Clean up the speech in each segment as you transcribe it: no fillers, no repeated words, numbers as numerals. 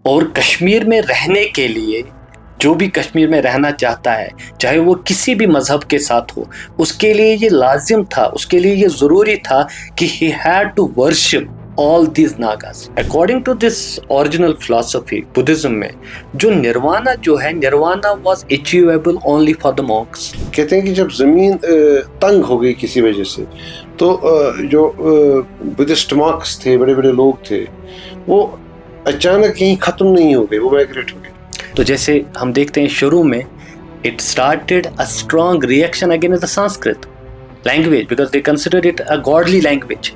और कश्मीर में रहने के लिए जो भी कश्मीर में रहना चाहता है, चाहे वो किसी भी मजहब के साथ हो, उसके लिए ये लाजिम था, उसके लिए ये ज़रूरी था कि he had to worship all these Nagas. According to this original philosophy Buddhism में जो निर्वाणा जो है, nirvana was achievable only for the monks. कहते हैं कि जब ज़मीन तंग हो गई किसी वजह से, तो जो बुद्धिस्ट मॉन्क्स थे, बड़े बड़े लोग थे, वो अचानक कहीं ख़त्म नहीं हो गए, वो माइग्रेट हो गए। तो जैसे हम देखते हैं शुरू में it started a strong reaction against the Sanskrit language because they consider it a godly language.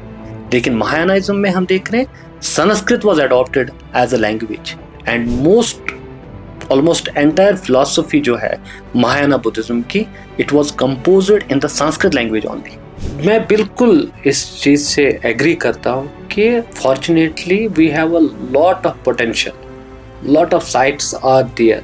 लेकिन महायानिज्म में हम देख रहे हैं Sanskrit was adopted as a language and almost entire philosophy जो है महायाना बुद्धिज्म की, it was composed in the Sanskrit language only. मैं बिल्कुल इस चीज़ से एग्री करता हूँ कि fortunately we have a lot of potential, lot of sites are there,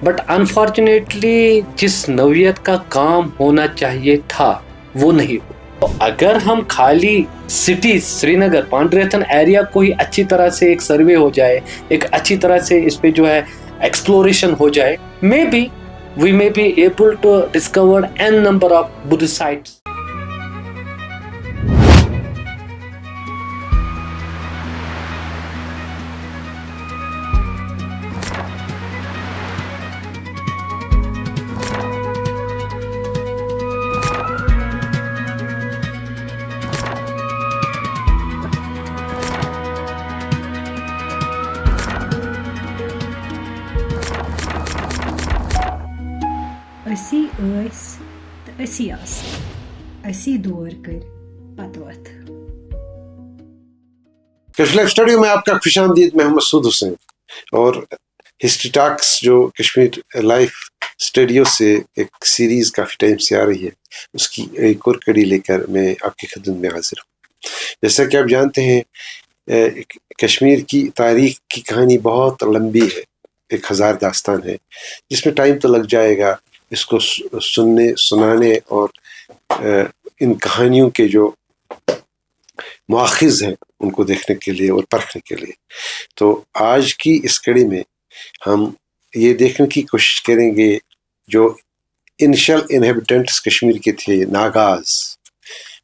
but unfortunately जिस नौयत का काम होना चाहिए था वो नहीं हो। तो अगर हम खाली सिटी श्रीनगर पांड्रेथन एरिया को ही अच्छी तरह से एक सर्वे हो जाए, एक अच्छी तरह से इस पे जो है एक्सप्लोरेशन हो जाए, maybe we may be able to discover an number of Buddhist sites. असी तु असी असी दौर कर पतवत। कश्मीर स्टूडियो में आपका खुशामदीद। मैं मसूद हुसैन और हिस्ट्री टॉक्स जो कश्मीर लाइफ स्टूडियो से एक सीरीज़ काफ़ी टाइम से आ रही है, उसकी एक और कड़ी लेकर मैं आपकी खिदमत में हाजिर हूँ। जैसा कि आप जानते हैं, कश्मीर की तारीख की कहानी बहुत लंबी है, 1000 दास्तान है, जिसमें टाइम तो लग जाएगा इसको सुनने सुनाने और इन कहानियों के जो माखिज़ हैं उनको देखने के लिए और परखने के लिए। तो आज की इस कड़ी में हम ये देखने की कोशिश करेंगे जो इनिशियल इनहेबिटेंट्स कश्मीर के थे, नागाज,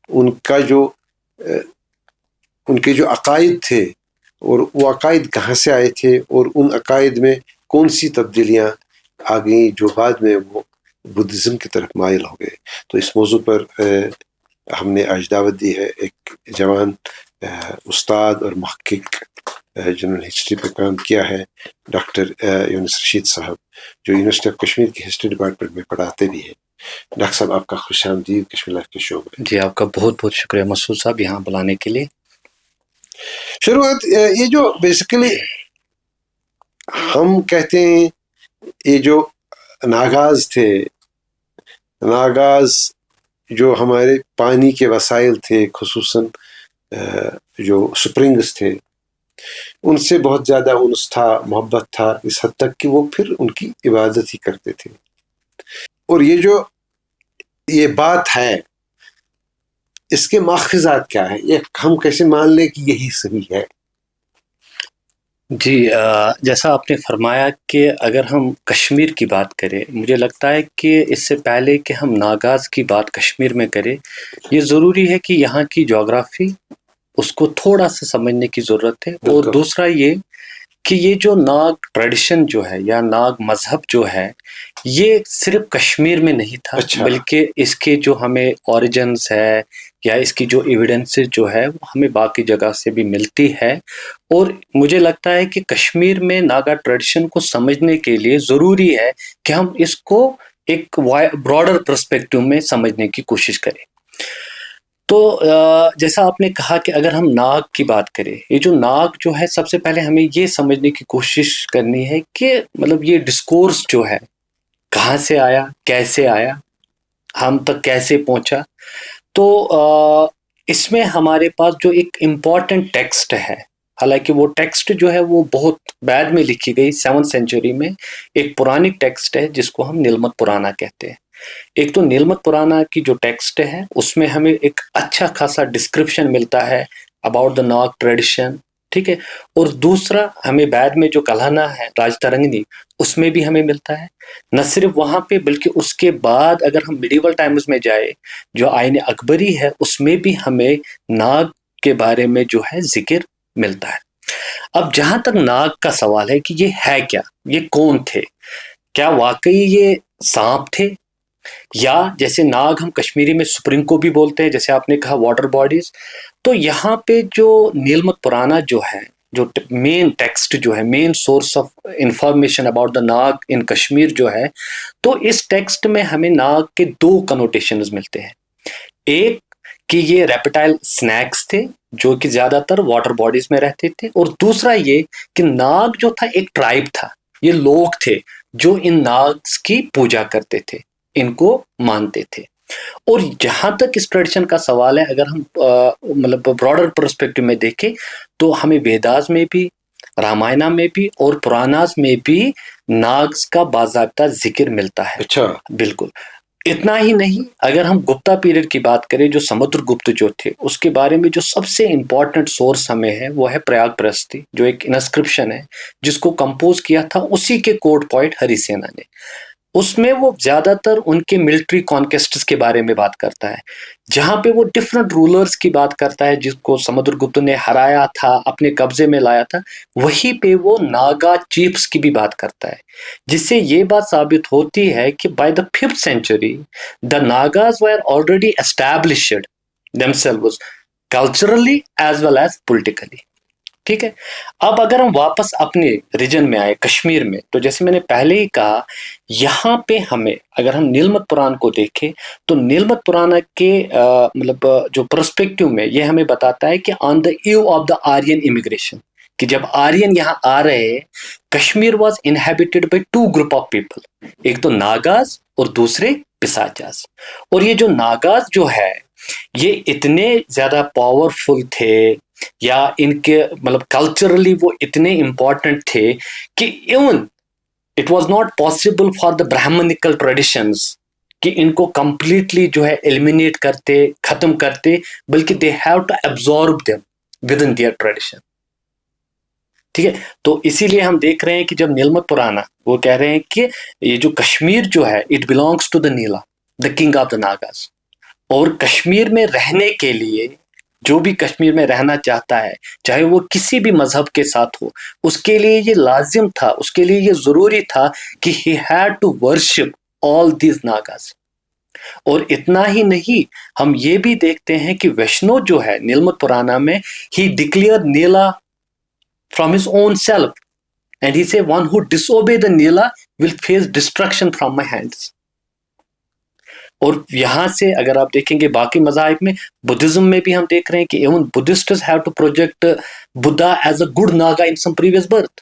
उनका जो उनके जो अकायद थे और वो अकायद कहाँ से आए थे और उन अकायद में कौन सी तब्दीलियाँ आ गई जो बाद में वो बुद्धिज़्म की तरफ माइल हो गए। तो इस मौजू पर हमने आज दावत दी है एक जवान उस्ताद और मुहक्किक जिन्होंने हिस्ट्री पर काम किया है, डॉक्टर यूनुस रशीद साहब, जो यूनिवर्सिटी ऑफ कश्मीर के हिस्ट्री डिपार्टमेंट में पढ़ाते भी हैं। डॉक्टर साहब, आपका खुशामदीद कश्मीर लाइफ के शो में। जी, आपका बहुत बहुत शुक्रिया मसूद साहब यहाँ बुलाने के लिए। शुरुआत ये जो बेसिकली हम कहते हैं, ये जो नागाज थे, नागाज जो हमारे पानी के वसाइल थे, खुसूसन जो स्प्रिंग्स थे, उनसे बहुत ज़्यादा उन्स था, मोहब्बत था, इस हद तक कि वो फिर उनकी इबादत ही करते थे। और ये जो ये बात है, इसके माखिज़ात क्या है, ये हम कैसे मान लें कि यही सही है? जी, जैसा आपने फरमाया कि अगर हम कश्मीर की बात करें, मुझे लगता है कि इससे पहले कि हम नागाज़ की बात कश्मीर में करें, ये ज़रूरी है कि यहाँ की ज्योग्राफी उसको थोड़ा सा समझने की ज़रूरत है। और दूसरा ये कि ये जो नाग ट्रेडिशन जो है या नाग मज़हब जो है, ये सिर्फ कश्मीर में नहीं था। अच्छा। बल्कि इसके जो हमें ओरिजिन्स है या इसकी जो एविडेंसेस जो है वो हमें बाकी जगह से भी मिलती है। और मुझे लगता है कि कश्मीर में नागा ट्रेडिशन को समझने के लिए ज़रूरी है कि हम इसको एक ब्रॉडर पर्सपेक्टिव में समझने की कोशिश करें। तो जैसा आपने कहा कि अगर हम नाग की बात करें, ये जो नाग जो है, सबसे पहले हमें ये समझने की कोशिश करनी है कि मतलब ये डिस्कोर्स जो है कहाँ से आया, कैसे आया, हम तक कैसे पहुँचा। तो इसमें हमारे पास जो एक इम्पॉर्टेंट टेक्स्ट है, हालांकि वो टेक्स्ट जो है वो बहुत बाद में लिखी गई 7th सेंचुरी में, एक पुरानी टेक्स्ट है जिसको हम नीलमत पुराना कहते हैं। एक तो नीलमत पुराना की जो टेक्स्ट है उसमें हमें एक अच्छा खासा डिस्क्रिप्शन मिलता है अबाउट द नाग ट्रेडिशन, ठीक है। और दूसरा हमें बाद में जो कल्हाना है राजतरंगिणी, उसमें भी हमें मिलता है। न सिर्फ वहां पे बल्कि उसके बाद अगर हम मिडिवल टाइम्स में जाए, जो आईन अकबरी है, उसमें भी हमें नाग के बारे में जो है जिक्र मिलता है। अब जहां तक नाग का सवाल है कि ये है क्या, ये कौन थे, क्या वाकई ये सांप थे, या जैसे नाग हम कश्मीरी में सुप्रीम को भी बोलते हैं, जैसे आपने कहा वाटर बॉडीज। तो यहाँ पे जो नीलमत पुराना जो है, जो मेन टेक्स्ट जो है, main source of information about the Naga in Kashmir जो है, तो इस टेक्स्ट में हमें नाग के दो कनोटेशंस मिलते हैं। एक कि ये रेप्टाइल स्नैक्स थे जो कि ज्यादातर वाटर बॉडीज में रहते थे, और दूसरा ये कि नाग जो था एक ट्राइब था, ये लोग थे जो इन नाग्स की पूजा करते थे, इनको मानते थे। और जहां तक इस ट्रेडिशन का सवाल है, अगर हम मतलब ब्रॉडर पर्सपेक्टिव में देखें, तो हमें वेदास में भी, रामायणा में भी और पुराणास में भी नाग्स का बाकायदा जिक्र मिलता है। अच्छा, बिल्कुल। इतना ही नहीं, अगर हम गुप्ता पीरियड की बात करें, जो समुद्रगुप्त जो थे, उसके बारे में जो सबसे इंपॉर्टेंट सोर्स हमें है वो है प्रयाग प्रस्ती, जो एक इंस्क्रिप्शन है जिसको कंपोज किया था उसी के कोड पॉइंट हरिसेना ने। उसमें वो ज्यादातर उनके मिलिट्री कॉन्केस्ट्स के बारे में बात करता है, जहां पे वो डिफरेंट रूलर्स की बात करता है जिसको समुद्रगुप्त ने हराया था, अपने कब्जे में लाया था। वहीं पे वो नागा चीफ्स की भी बात करता है, जिससे ये बात साबित होती है कि by the 5th century the Nagas were already established themselves culturally as well as politically. ठीक है। अब अगर हम वापस अपने रीजन में आए, कश्मीर में, तो जैसे मैंने पहले ही कहा, यहाँ पे हमें अगर हम नीलमत पुराण को देखें, तो नीलमत पुराण के मतलब जो पर्सपेक्टिव में ये हमें बताता है कि on the eve of the Aryan immigration, कि जब आर्यन यहाँ आ रहे हैं, Kashmir was inhabited by 2 group of people, एक तो नागाज और दूसरे पिसाचास। और ये जो नागाज जो है, ये इतने ज्यादा पावरफुल थे, या इनके मतलब कल्चरली वो इतने इंपॉर्टेंट थे कि even it was not possible for the Brahmanical traditions कि इनको कंप्लीटली जो है एलिमिनेट करते, खत्म करते, बल्कि they have to absorb them within their tradition. ठीक है। तो इसीलिए हम देख रहे हैं कि जब नीलमत पुराना वो कह रहे हैं कि ये जो कश्मीर जो है, it belongs to the Nila, the king of the Nagas, और कश्मीर में रहने के लिए जो भी कश्मीर में रहना चाहता है, चाहे वो किसी भी मजहब के साथ हो, उसके लिए ये लाजिम था, उसके लिए ये जरूरी था कि he had to worship all these Nagas. और इतना ही नहीं, हम ये भी देखते हैं कि वैष्णो जो है नीलमत पुराना में, he declare Nila from his own self, and he says one who disobey the Nila will face destruction from my hands. और यहां से अगर आप देखेंगे बाकी मज़ाहिब में, बुद्धिज्म में भी हम देख रहे हैं कि even Buddhists have to project Buddha as a good Naga in some previous birth.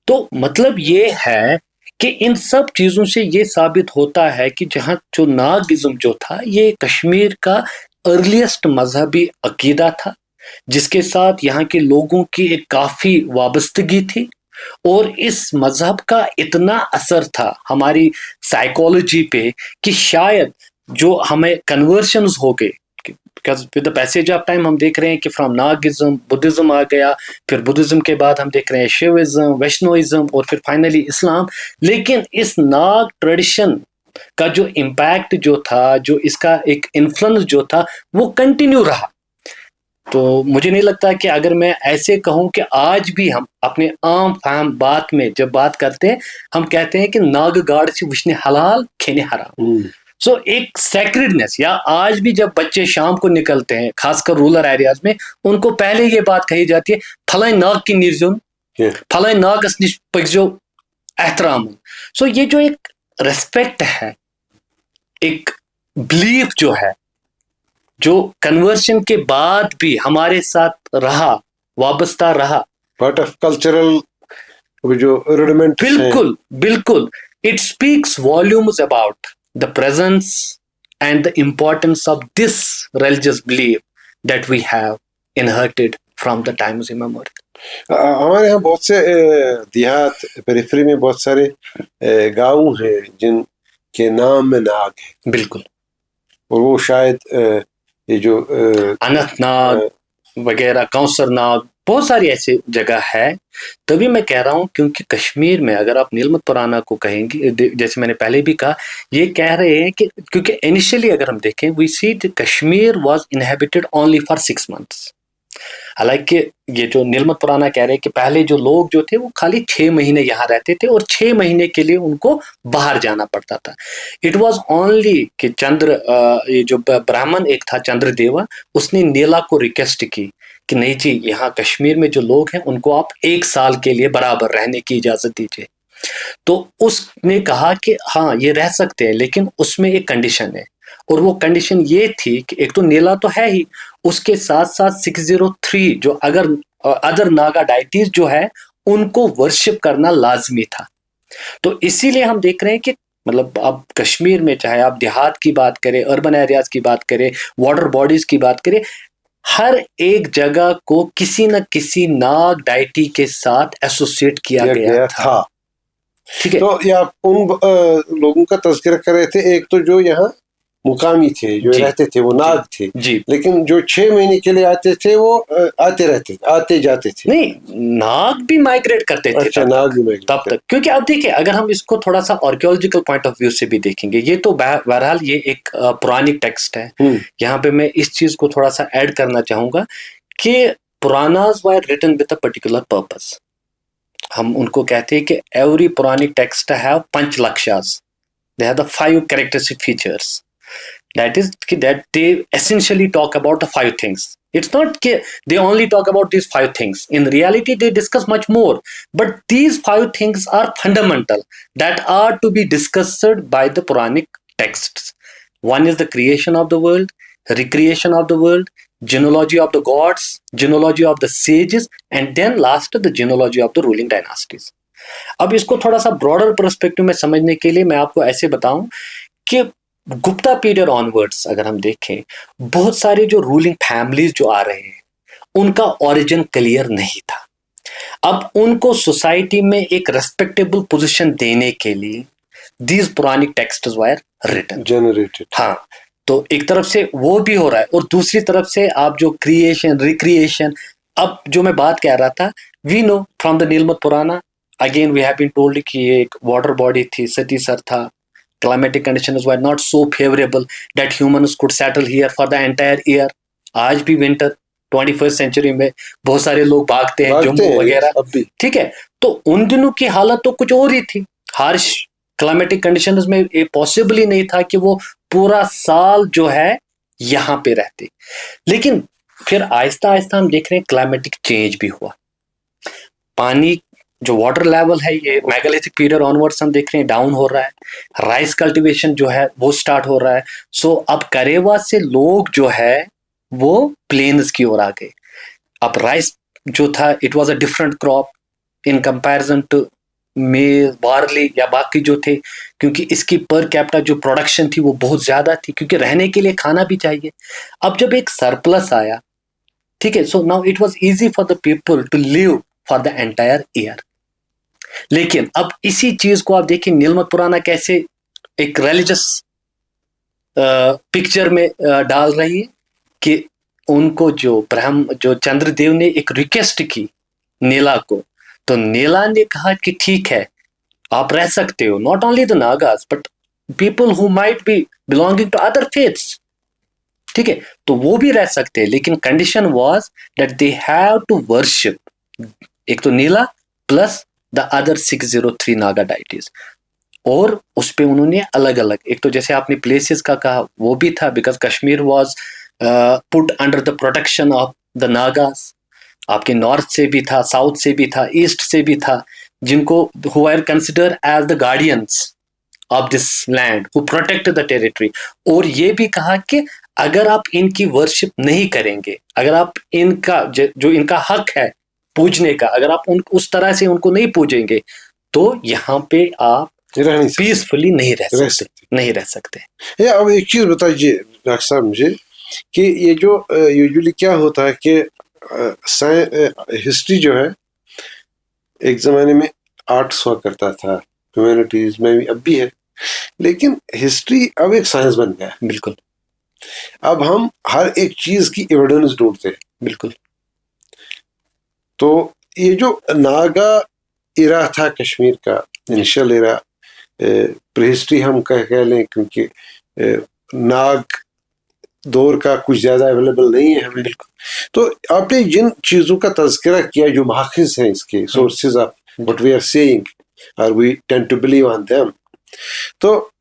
तो मतलब ये है कि इन सब चीजों से ये साबित होता है कि जहां जो नागिज्म जो था, ये कश्मीर का अर्लीस्ट मजहबी अकीदा था, जिसके साथ यहाँ के लोगों की एक काफी वाबस्तगी थी। और इस मजहब का इतना असर था हमारी साइकोलॉजी पे कि शायद जो हमें कन्वर्शंस हो गए, with the passage of time हम देख रहे हैं कि फ्रॉम नागिज्म बुद्धिज्म आ गया, फिर बुद्धिज्म के बाद हम देख रहे हैं शिविज्म, वैष्णोइज्म, और फिर फाइनली इस्लाम। लेकिन इस नाग ट्रेडिशन का जो इम्पैक्ट जो था, जो इसका एक इन्फ्लुएंस जो था, वो कंटिन्यू रहा। तो मुझे नहीं लगता कि अगर मैं ऐसे कहूं कि आज भी हम अपने आम फाम बात में जब बात करते हैं, हम कहते हैं कि नाग गाड़ से विष्णु हलाल खेने हराम। सो एक सैक्रेडनेस, या आज भी जब बच्चे शाम को निकलते हैं, खासकर रूरल एरियाज में, उनको पहले ये बात कही जाती है, फलाई नाग की निर्जुन, फलाई नाग पगजो एहतराम। सो ये जो एक रेस्पेक्ट है, एक बिलीफ जो है, जो कन्वर्शन के बाद भी हमारे साथ रहा, वाबस्ता रहा, पार्ट ऑफ कल्चरल जो रूडिमेंट। बिल्कुल बिल्कुल, it speaks volumes about the presence and the importance of this religious belief that we have inherited from the times immemorial. हमारे यहाँ बहुत से देहात पेरिफेरी में बहुत सारे गाँव हैं जिनके नाम में नाग है। बिल्कुल। और वो शायद ये जो अनंतनाग, वगैरह, कौसर नाग, बहुत सारी ऐसी जगह है। तभी मैं कह रहा हूँ, क्योंकि कश्मीर में अगर आप नीलमत पुराना को कहेंगे, जैसे मैंने पहले भी कहा, ये कह रहे हैं कि क्योंकि इनिशियली अगर हम देखें, we see Kashmir was inhabited only for 6 months. हालांकि ये जो नीलमत पुराना कह रहे हैं कि पहले जो लोग जो थे वो खाली 6 महीने यहाँ रहते थे और 6 महीने के लिए उनको बाहर जाना पड़ता था। इट वॉज ओनली कि ये जो ब्राह्मण एक था चंद्रदेवा, उसने नीला को रिक्वेस्ट की कि नहीं जी, यहाँ कश्मीर में जो लोग हैं उनको आप 1 साल के लिए बराबर रहने की इजाजत दीजिए। तो उसने कहा कि हाँ ये रह सकते हैं, लेकिन उसमें एक कंडीशन है, और वो कंडीशन ये थी कि एक तो नीला तो है ही, उसके साथ साथ 603 जो अगर अदर नागा डाइटीज जो है उनको वर्शिप करना लाजमी था। तो इसीलिए हम देख रहे हैं कि मतलब अब कश्मीर में चाहे आप देहात की बात करें, अर्बन एरियाज की बात करें, वाटर बॉडीज की बात करें, हर एक जगह को किसी न किसी नाग डाइटी के साथ एसोसिएट किया गया था। ठीक है, तो ये आप उन लोगों का तज़किरा कर रहे थे, एक तो जो यहाँ मुकामी थे, जो रहते थे, वो नाग थे जी, लेकिन जो 6 महीने के लिए आते थे वो आते जाते थे। नहीं, नाग भी माइग्रेट करते थे। अच्छा, नाग भी माइग्रेट तब तक, क्योंकि अब देखिए अगर हम इसको थोड़ा सा आर्कियोलॉजिकल पॉइंट ऑफ व्यू से भी देखेंगे, ये तो बहरहाल ये एक पुरानी टेक्स्ट है। यहाँ पे मैं इस चीज को थोड़ा सा ऐड करना चाहूंगा कि Puranas were written with a particular purpose. हम उनको कहते हैं कि every Puranic text have panchalakshas, they have the 5 characteristic features, that is that they essentially talk about the 5 things. It's not they only talk about these 5 things. In reality they discuss much more, but these 5 things are fundamental that are to be discussed by the Puranic texts. One is the creation of the world, recreation of the world, genealogy of the gods, genealogy of the sages, and then last the genealogy of the ruling dynasties. अब इसको थोड़ा सा broader perspective में समझने के लिए मैं आपको ऐसे बताऊं कि गुप्ता पीरियड ऑनवर्ड्स अगर हम देखें, बहुत सारी जो रूलिंग फैमिलीज जो आ रहे हैं उनका ओरिजिन क्लियर नहीं था। अब उनको सोसाइटी में एक रेस्पेक्टेबल पोजीशन देने के लिए these Puranic texts were written, generated. हाँ, तो एक तरफ से वो भी हो रहा है और दूसरी तरफ से आप जो क्रिएशन, रिक्रिएशन, अब जो मैं बात कह रहा था, we know from the Nilamata Purana, again we have been told कि ये एक वाटर बॉडी थी, सतीसर था, climatic conditions were not so favorable that humans could settle here for the entire year. आज भी विंटर 21st सेंचुरी में बहुत सारे लोग भागते हैं जम्मू वगैरह, ठीक है, तो उन दिनों की हालत तो कुछ और ही थी। हार्श क्लाइमेटिक कंडीशंस में ये पॉसिबल ही नहीं था कि वो पूरा साल जो है यहाँ पे रहते। लेकिन फिर आहिस्ता आहिस्ता हम देख रहे हैं क्लाइमेटिक चेंज भी हुआ, पानी जो वाटर लेवल है ये मेगालिथिक पीरियड ऑनवर्ड्स हम देख रहे हैं डाउन हो रहा है, राइस कल्टीवेशन जो है वो स्टार्ट हो रहा है। सो अब करेवा से लोग जो है वो प्लेन्स की ओर आ गए। अब राइस जो था it was a different crop in comparison to maize, barley या बाकी जो थे, क्योंकि इसकी पर कैपिटा जो प्रोडक्शन थी वो बहुत ज्यादा थी, क्योंकि रहने के लिए खाना भी चाहिए। अब जब एक सरप्लस आया, ठीक है, so now it was easy for the people to live for the entire year. लेकिन अब इसी चीज को आप देखिए नीलमत पुराना कैसे एक रिलीजियस पिक्चर में डाल रही है कि उनको जो चंद्रदेव ने एक रिक्वेस्ट की नीला को, तो नीला ने कहा कि ठीक है आप रह सकते हो, not only the Nagas but people who might be belonging to other faiths, ठीक है, तो वो भी रह सकते हैं, लेकिन condition was that they have to worship एक तो Nila plus the other 603 Naga deities. और उस पे उन्होंने अलग अलग, एक तो जैसे आपने प्लेसेस का कहा वो भी था, because Kashmir was put under the protection of the Nagas. आपके नॉर्थ से भी था, साउथ से भी था, ईस्ट से भी था, जिनको who are consider as the guardians of this land who protect the territory. और ये भी कहा कि अगर आप इनकी वर्शिप नहीं करेंगे, अगर आप इनका जो इनका हक है पूजने का, अगर आप उस तरह से उनको नहीं पूजेंगे तो यहाँ पे आप पीसफुली नहीं रह सकते। अब एक चीज बताइए डॉक्टर साहब मुझे कि ये जो यूजुअली क्या होता है कि हिस्ट्री जो है एक जमाने में आर्ट्स हुआ करता था, ह्यूमैनिटीज में भी अब भी है, लेकिन हिस्ट्री अब एक साइंस बन गया है। बिल्कुल, अब हम हर एक चीज की एविडेंस ढूंढते हैं। बिल्कुल। तो ये जो नागा इरा था कश्मीर का, इनिशियल इरा, प्रीहिस्ट्री हम कह लें, क्योंकि नाग दौर का कुछ ज्यादा अवेलेबल नहीं है हमें। तो आपने जिन चीजों का तज़किरा किया जो माखिज हैं इसके, sources of what we are saying और we tend to believe on them, तो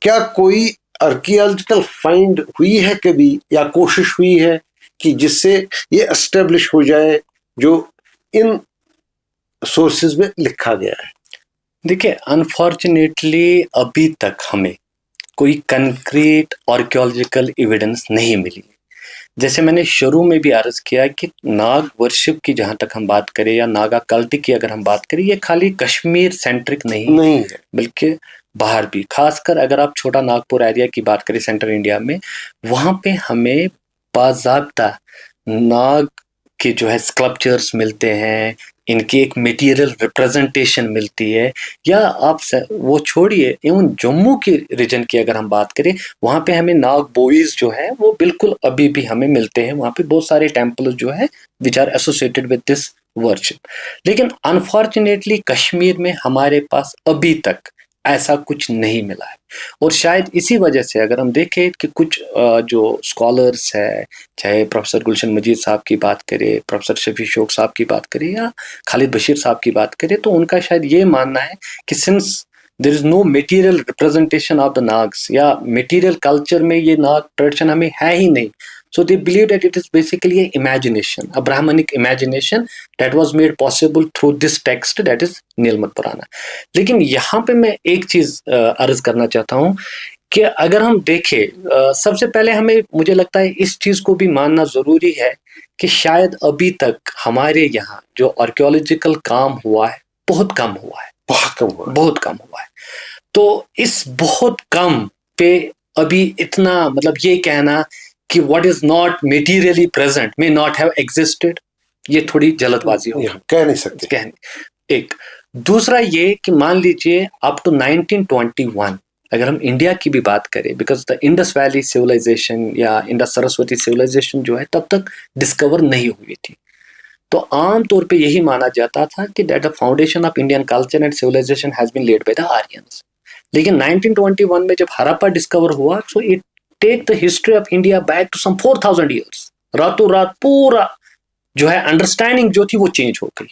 क्या कोई आर्कियोलॉजिकल फाइंड हुई है कभी, या कोशिश हुई है कि जिससे ये एस्टेब्लिश हो जाए जो इन सोर्सेज में लिखा गया है? देखिए, अनफॉर्चुनेटली अभी तक हमें कोई कंक्रीट आर्कियोलॉजिकल एविडेंस नहीं मिली। जैसे मैंने शुरू में भी अर्ज किया कि नाग वर्शिप की जहां तक हम बात करें या नागा कल्ट की अगर हम बात करें, ये खाली कश्मीर सेंट्रिक नहीं है, बल्कि बाहर भी, खासकर अगर आप छोटा नागपुर एरिया की बात करें सेंट्रल इंडिया में, वहां पे हमें बाज़ाब्ता नाग के जो है स्कल्पचर्स मिलते हैं, इनकी एक मटेरियल रिप्रेजेंटेशन मिलती है। या आप वो छोड़िए, इवन जम्मू के रीजन की अगर हम बात करें, वहाँ पे हमें नाग बोईज जो है वो बिल्कुल अभी भी हमें मिलते हैं। वहाँ पे बहुत सारे टेम्पल्स जो है which are associated with this worship. लेकिन अनफॉर्चुनेटली कश्मीर में हमारे पास अभी तक ऐसा कुछ नहीं मिला है। और शायद इसी वजह से अगर हम देखें कि कुछ जो स्कॉलर्स है, चाहे प्रोफेसर गुलशन मजीद साहब की बात करें, प्रोफेसर शफी शौक साहब की बात करें, या खालिद बशीर साहब की बात करें, तो उनका शायद ये मानना है कि since there is no material representation of the Nagas, या मटेरियल कल्चर में ये नाग ट्रेडिशन हमें है ही नहीं, so they believe that it is basically an imagination, a Brahmanic imagination that was made possible through this text, that is नीलमत पुराना। लेकिन यहाँ पे मैं एक चीज अर्ज करना चाहता हूँ कि अगर हम देखें, सबसे पहले हमें, मुझे लगता है इस चीज को भी मानना जरूरी है कि शायद अभी तक हमारे यहाँ जो आर्कियोलॉजिकल काम हुआ है बहुत कम हुआ है, बहुत कम हुआ है। तो इस बहुत कम पे अभी इतना, मतलब ये कहना कि what is not materially present may not have existed, ये थोड़ी जल्दबाजी हो, कह नहीं सकते। एक दूसरा ये कि मान लीजिए अप टू 1921 अगर हम इंडिया की भी बात करें, because the Indus valley civilization या इंडस सरस्वती सिविलाइजेशन जो है तब तक डिस्कवर नहीं हुई थी। तो आम तौर पे यही माना जाता था कि that the foundation of Indian culture and civilization has been laid by the Aryans. लेकिन 1921 में जब हड़प्पा डिस्कवर हुआ, so it take the history of India back to some 4000 years. रातों रात पूरा जो है अंडरस्टैंडिंग जो थी वो चेंज हो गई।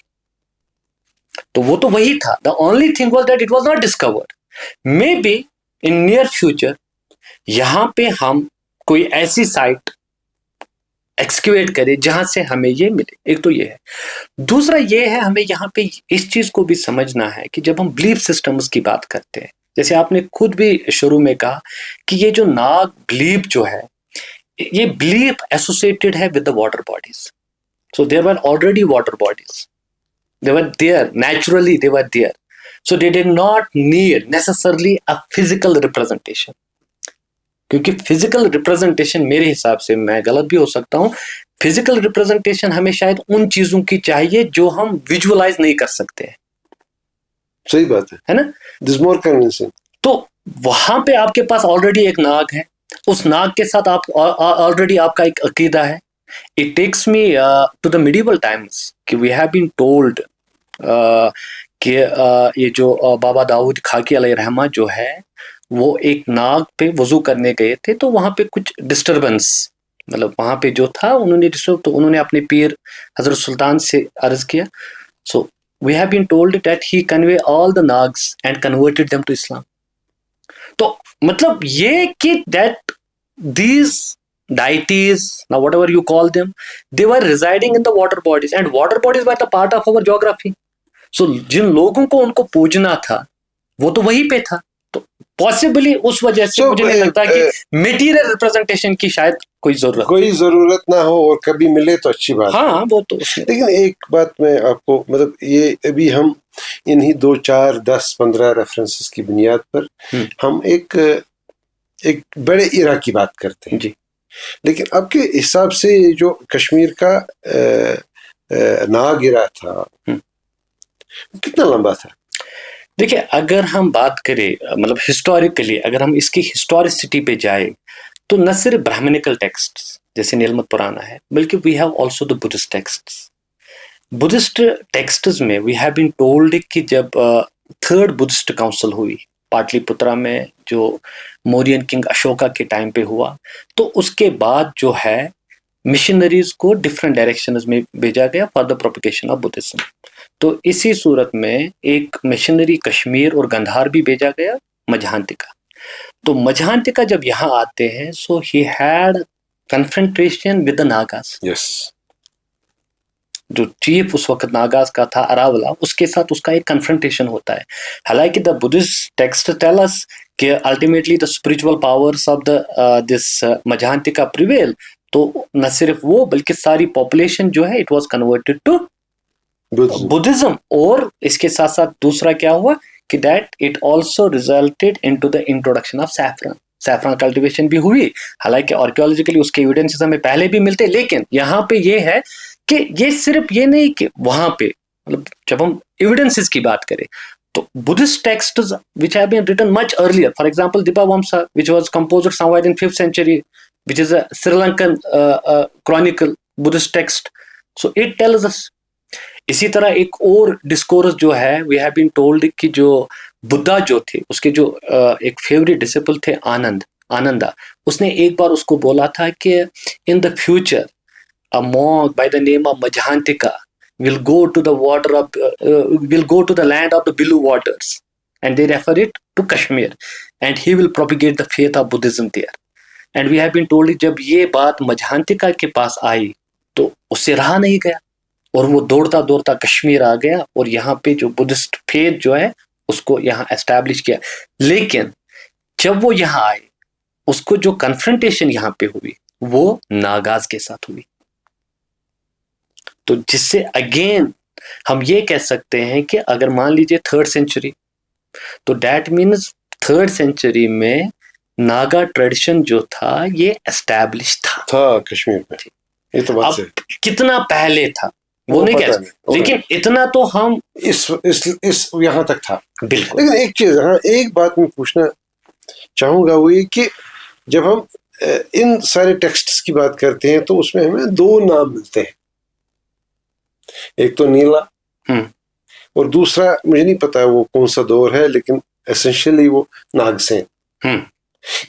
तो वो तो वही था, the only thing was that it was not discovered. May be in near future यहां पे हम कोई ऐसी साइट एक्सक्यूएट करें जहां से हमें ये मिले। एक तो ये है। दूसरा ये है, हमें यहाँ पे इस चीज को भी समझना है कि जब हम बिलीफ सिस्टम्स की बात करते हैं, जैसे आपने खुद भी शुरू में कहा कि ये जो नाग बिलीफ जो है, ये बिलीफ एसोसिएटेड है with the water bodies. So there were already water bodies, they were there naturally, they were there, so they did not need necessarily a physical representation. क्योंकि फिजिकल रिप्रेजेंटेशन, मेरे हिसाब से, मैं गलत भी हो सकता हूं, फिजिकल रिप्रेजेंटेशन हमें शायद उन चीजों की चाहिए जो हम विजुअलाइज नहीं कर सकते हैं। सही बात है ना? This more convincing. तो वहां पे आपके पास ऑलरेडी एक नाग है, उस नाग के साथ आप ऑलरेडी आपका एक अकीदा है। It takes me to the medieval times कि वी हैव बीन टोल्ड कि ये जो बाबा दाऊद खाकी अलैहि रहमा जो है, वो एक नाग पे वजू करने गए थे, तो वहां पे कुछ डिस्टर्बेंस, मतलब वहां पे जो था उन्होंने डिस्टर्ब, तो उन्होंने अपने पीर हजरत सुल्तान से अर्ज किया। सो we have been told that he convey all the nags and converted them to Islam. तो मतलब ये कि that these deities, now whatever you call them, they were residing in the water bodies, and water bodies were the part of our geography. So जिन लोगों को उनको पूजना था वो तो वहीं पे था। तो पॉसिबली उस वजह से मुझे नहीं लगता कि मटेरियल रिप्रेजेंटेशन की शायद कोई जरूरत ना हो, और कभी मिले तो अच्छी बात। हाँ, वो तो। लेकिन एक बात मैं आपको, मतलब ये अभी हम इन्हीं 2, 4, 10, 15 रेफरेंसेस की बुनियाद पर हम एक बड़े इरा की बात करते हैं जी। लेकिन आपके हिसाब से जो कश्मीर का नाग इरा था कितना लंबा था? देखिए, अगर हम बात करें, मतलब हिस्टोरिकली अगर हम इसकी हिस्टोरिसिटी पे जाए, तो न सिर्फ ब्राह्मणिकल टेक्स्ट जैसे नीलमत पुराना है, बल्कि we have also the Buddhist texts. Buddhist texts में वी हैव बीन टोल्ड कि जब थर्ड बुद्धिस्ट काउंसिल हुई पाटलिपुत्रा में, जो मौर्यन किंग अशोका के टाइम पे हुआ, तो उसके बाद जो है मिशनरीज को डिफरेंट डायरेक्शंस में भेजा गया for the propagation of Buddhism. तो इसी सूरत में एक मिशनरी कश्मीर और गंधार भी भेजा गया, मजहांतिका। तो मजहांतिका जब यहाँ आते हैं, so he had confrontation with the Nagas. Yes, जो चीफ उस वक्त नागास का था अरावला, उसके साथ उसका एक कन्फ्रंटेशन होता है। हालांकि the Buddhist text tell us कि ultimately the spiritual powers of the this Majjhantika prevail, तो न सिर्फ वो बल्कि सारी पॉपुलेशन जो है it was converted to Buddhism. और इसके साथ साथ दूसरा क्या हुआ कि that it also resulted into the introduction of saffron. Saffron cultivation भी हुई, हालांकि आर्कियोलॉजिकली उसके एविडेंसेस हमें पहले भी मिलते, लेकिन यहाँ पे ये है कि ये सिर्फ ये नहीं कि वहां पे, मतलब जब हम एविडेंसेस की बात करें तो Buddhist texts which have been written much earlier, for example Dipavamsa which was composed somewhere in 5th century, which is a Sri Lankan chronicle Buddhist text, so it tells us। इसी तरह एक और डिस्कोर्स जो है, वी हैव बीन टोल्ड कि जो बुद्धा जो थे उसके जो एक फेवरेट डिसिपल थे आनंदा, उसने एक बार उसको बोला था कि in the future a monk by the name of Majhantika will go to the land of the Bilu waters, and they refer it to Kashmir, and he will propagate the faith of Buddhism there। And we have been told जब ये बात मजहांतिका के पास आई तो उससे रहा नहीं गया और वो दौड़ता दौड़ता कश्मीर आ गया और यहाँ पे जो बुद्धिस्ट फेथ जो है उसको यहाँ एस्टैब्लिश किया। लेकिन जब वो यहाँ आए, उसको जो कन्फ्रंटेशन यहाँ पे हुई वो नागाज के साथ हुई। तो जिससे अगेन हम ये कह सकते हैं कि अगर मान लीजिए 3rd century, तो दैट मीन्स 3rd century में नागा ट्रेडिशन जो था ये एस्टैब्लिश था कश्मीर में। ये तो बात अब कितना पहले था वो नहीं कह सकते, लेकिन इतना तो हम इस यहाँ तक था। बिल्कुल। लेकिन एक चीज, हाँ, एक बात मैं पूछना चाहूंगा, वो ये कि जब हम इन सारे टेक्स्ट्स की बात करते हैं तो उसमें हमें 2 नाम मिलते हैं, एक तो नीला और दूसरा मुझे नहीं पता वो कौन सा दौर है, लेकिन एसेंशियली वो नागसेन।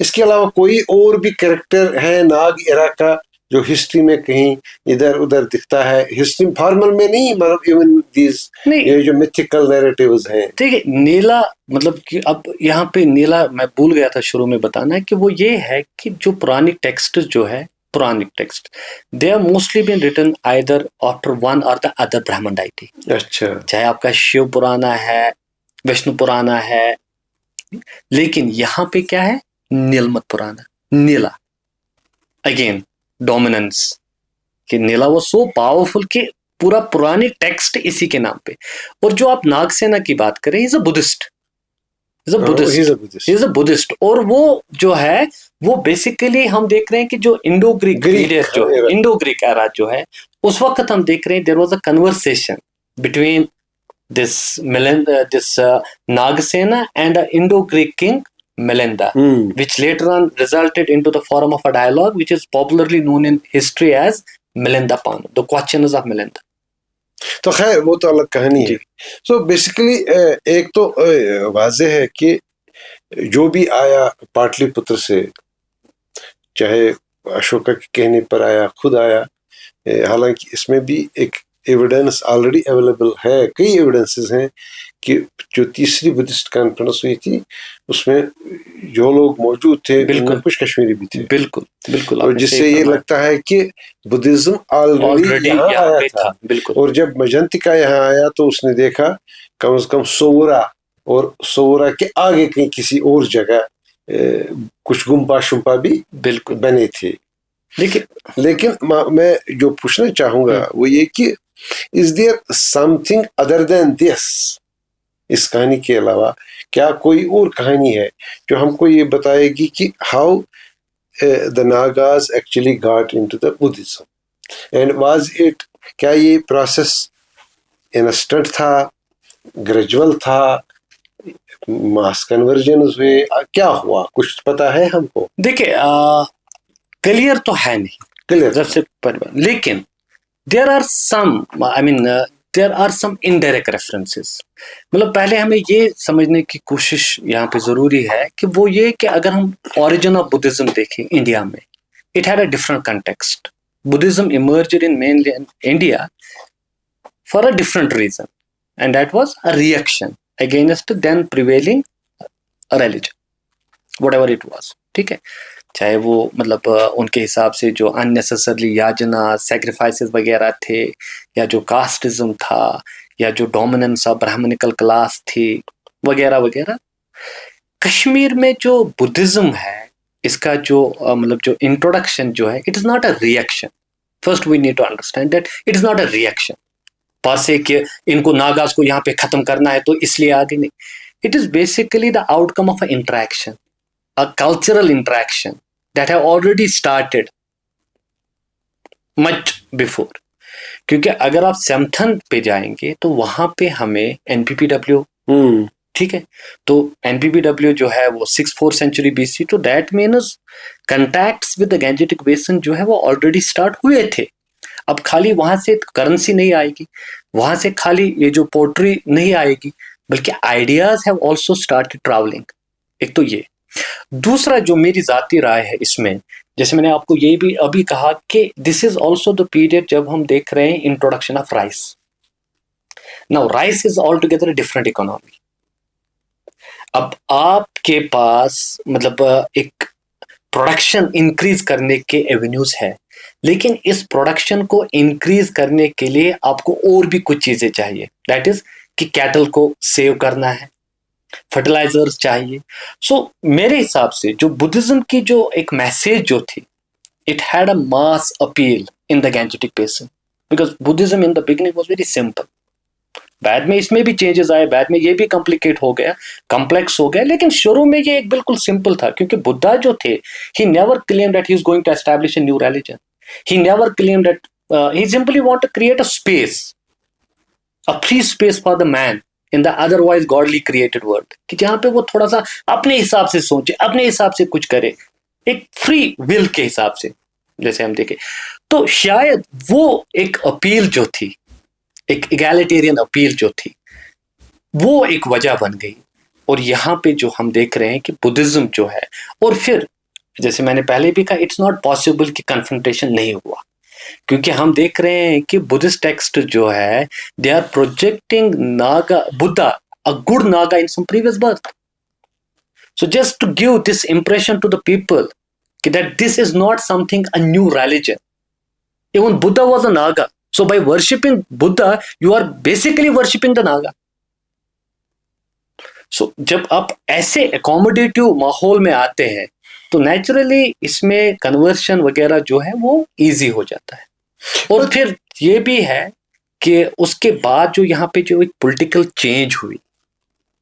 इसके अलावा कोई और भी कैरेक्टर है नाग एरा का जो हिस्ट्री में कहीं इधर उधर दिखता है? हिस्ट्री फॉर्मल में नहीं, मतलब इवन दीज ये जो मिथिकल नैरेटिव्स हैं। ठीक है, नीला मतलब कि अब यहाँ पे नीला मैं भूल गया था शुरू में बताना कि वो ये है कि जो पुरानी टेक्स्ट जो है, Puranic text, they are mostly been written either after one or the other Brahmin deity. अच्छा, चाहे आपका शिव पुराना है, विष्णु पुराना है, लेकिन यहाँ पे क्या है, नीलमत पुराना, नीला अगेन डोमिनेंस, कि नीला वो सो पावरफुल कि पूरा पुरानी टेक्स्ट इसी के नाम पे। और जो आप नागसेना की बात करें, is a Buddhist, is a Buddhist. और वो जो है वो बेसिकली हम देख रहे हैं कि जो इंडो ग्रीक पीरियड जो है, इंडो ग्रीक एरा जो है, उस वक्त हम देख रहे हैं there was a conversation between this Nagasena and a Indo Greek king Milinda, which later on resulted into the form of a dialogue which is popularly known in history as Milinda-Panu, the questions of Milinda। तो खैर वो तो अलग कहानी है। So basically एक तो वाज़ेह है कि जो भी आया पाटलिपुत्र से, चाहे अशोका के कहने पर आया, खुद आया, हालांकि इसमें भी एक एविडेंस ऑलरेडी अवेलेबल है, कई एविडेंसेस हैं कि जो तीसरी बुद्धिस्ट कॉन्फ्रेंस हुई थी उसमें जो लोग मौजूद थे उनमें कुछ कश्मीरी भी थे। बिल्कुल बिल्कुल। और जिससे ये लगता है कि बुद्धिज्म ऑलरेडी यहाँ आया था। बिल्कुल। और जब मजंतिका यहाँ आया तो उसने देखा कम से कम सोवरा और सोवरा के आगे कहीं किसी और जगह कुछ गुम्पा शुम्पा भी बिल्कुल बने थे। लेकिन मैं जो पूछना चाहूंगा वो ये कि is there something other than this, इस कहानी के अलावा क्या कोई और कहानी है जो हमको ये बताएगी कि how the Nagas actually got into the Buddhism and was it, क्या ये प्रोसेस इंस्टेंट था, ग्रेजुअल था, मास कन्वर्जन हुए, क्या हुआ, कुछ पता है हमको? देखिए क्लियर तो है नहीं क्लियर सबसे पहले, लेकिन there are some indirect references. मतलब पहले हमें ये समझने की कोशिश यहाँ पे जरूरी है कि वो ये कि अगर हम ओरिजिन ऑफ बुद्धिज्म देखें इंडिया में, it had a different context. Buddhism emerged in mainland India for a different reason, and that was a reaction against then prevailing religion, whatever it was. ठीक है, चाहे वो मतलब उनके हिसाब से जो अननेसेसरली याजना सैक्रिफाइसेस वगैरह थे, या जो कास्टिज्म था, या जो डोमिनेंस ऑफ ब्राह्मणिकल क्लास थी, वगैरह वगैरह। कश्मीर में जो बुद्धिज्म है, इसका जो मतलब जो इंट्रोडक्शन जो है, it is not a reaction. First we need to understand that it is not a reaction per se कि इनको नागास को यहाँ पे खत्म करना है तो इसलिए आगे नहीं। It is basically the outcome of a interaction, a cultural interaction that have already started much before। क्योंकि अगर आप सेमथन पे जाएंगे तो वहां पे हमें एनपीपीडब्ल्यू, ठीक है, तो एनपीपीडब्ल्यू जो है वो 6th-4th सेंचुरी बीसी, तो that means contacts with the Gangetic basin जो है वो ऑलरेडी स्टार्ट हुए थे। अब खाली वहां से करेंसी नहीं आएगी, वहां से खाली ये जो पोट्री नहीं आएगी, बल्कि ideas have also started travelling. एक तो ये। दूसरा जो मेरी जाती राय है इसमें, जैसे मैंने आपको ये भी अभी कहा कि this is also the period जब हम देख रहे हैं introduction of rice. Now rice is all together different economy. अब आपके पास मतलब एक प्रोडक्शन इंक्रीज करने के एवेन्यूज है, लेकिन इस प्रोडक्शन को इंक्रीज करने के लिए आपको और भी कुछ चीजें चाहिए। दैट इज कि कैटल को सेव करना है, फर्टिलाइजर्स चाहिए। सो मेरे हिसाब से जो बुद्धिज्म की जो एक मैसेज जो थी, it had a mass appeal in the Gangetic basin, because Buddhism in the beginning was very simple. बाद में इसमें भी चेंजेस आए, बाद में ये भी कॉम्प्लिकेट हो गया, कॉम्प्लेक्स हो गया, लेकिन शुरू में ये एक बिल्कुल सिंपल था। क्योंकि बुद्धा जो थे, he never claim that he is going to establish a new religion, he never claim that, he simply want to create a space, a free space for the man in the otherwise godly created world, कि जहां पे वो थोड़ा सा अपने हिसाब से सोचे, अपने हिसाब से कुछ करे, एक फ्री विल के हिसाब से, जैसे हम देखें। तो शायद वो एक अपील जो थी, एक इगैलिटेरियन अपील जो थी, वो एक वजह बन गई। और यहाँ पे जो हम देख रहे हैं कि बुद्धिज्म जो है, और फिर जैसे मैंने पहले भी कहा, इट्स नॉट पॉसिबल कि कन्फ्रंटेशन नहीं हुआ, क्योंकि हम देख रहे हैं कि बुद्धिस्ट टेक्स्ट जो है, they are projecting Naga Buddha, a good Naga in some previous birth. So just to give this impression to the people कि that this is not something a new religion, even Buddha was a Naga. So by worshipping Buddha you are basically worshipping the Naga. सो जब आप ऐसे accommodative माहौल में आते हैं तो नेचुरली इसमें कन्वर्शन वगैरह जो है वो इजी हो जाता है। और फिर ये भी है कि उसके बाद जो यहाँ पे जो एक पॉलिटिकल चेंज हुई,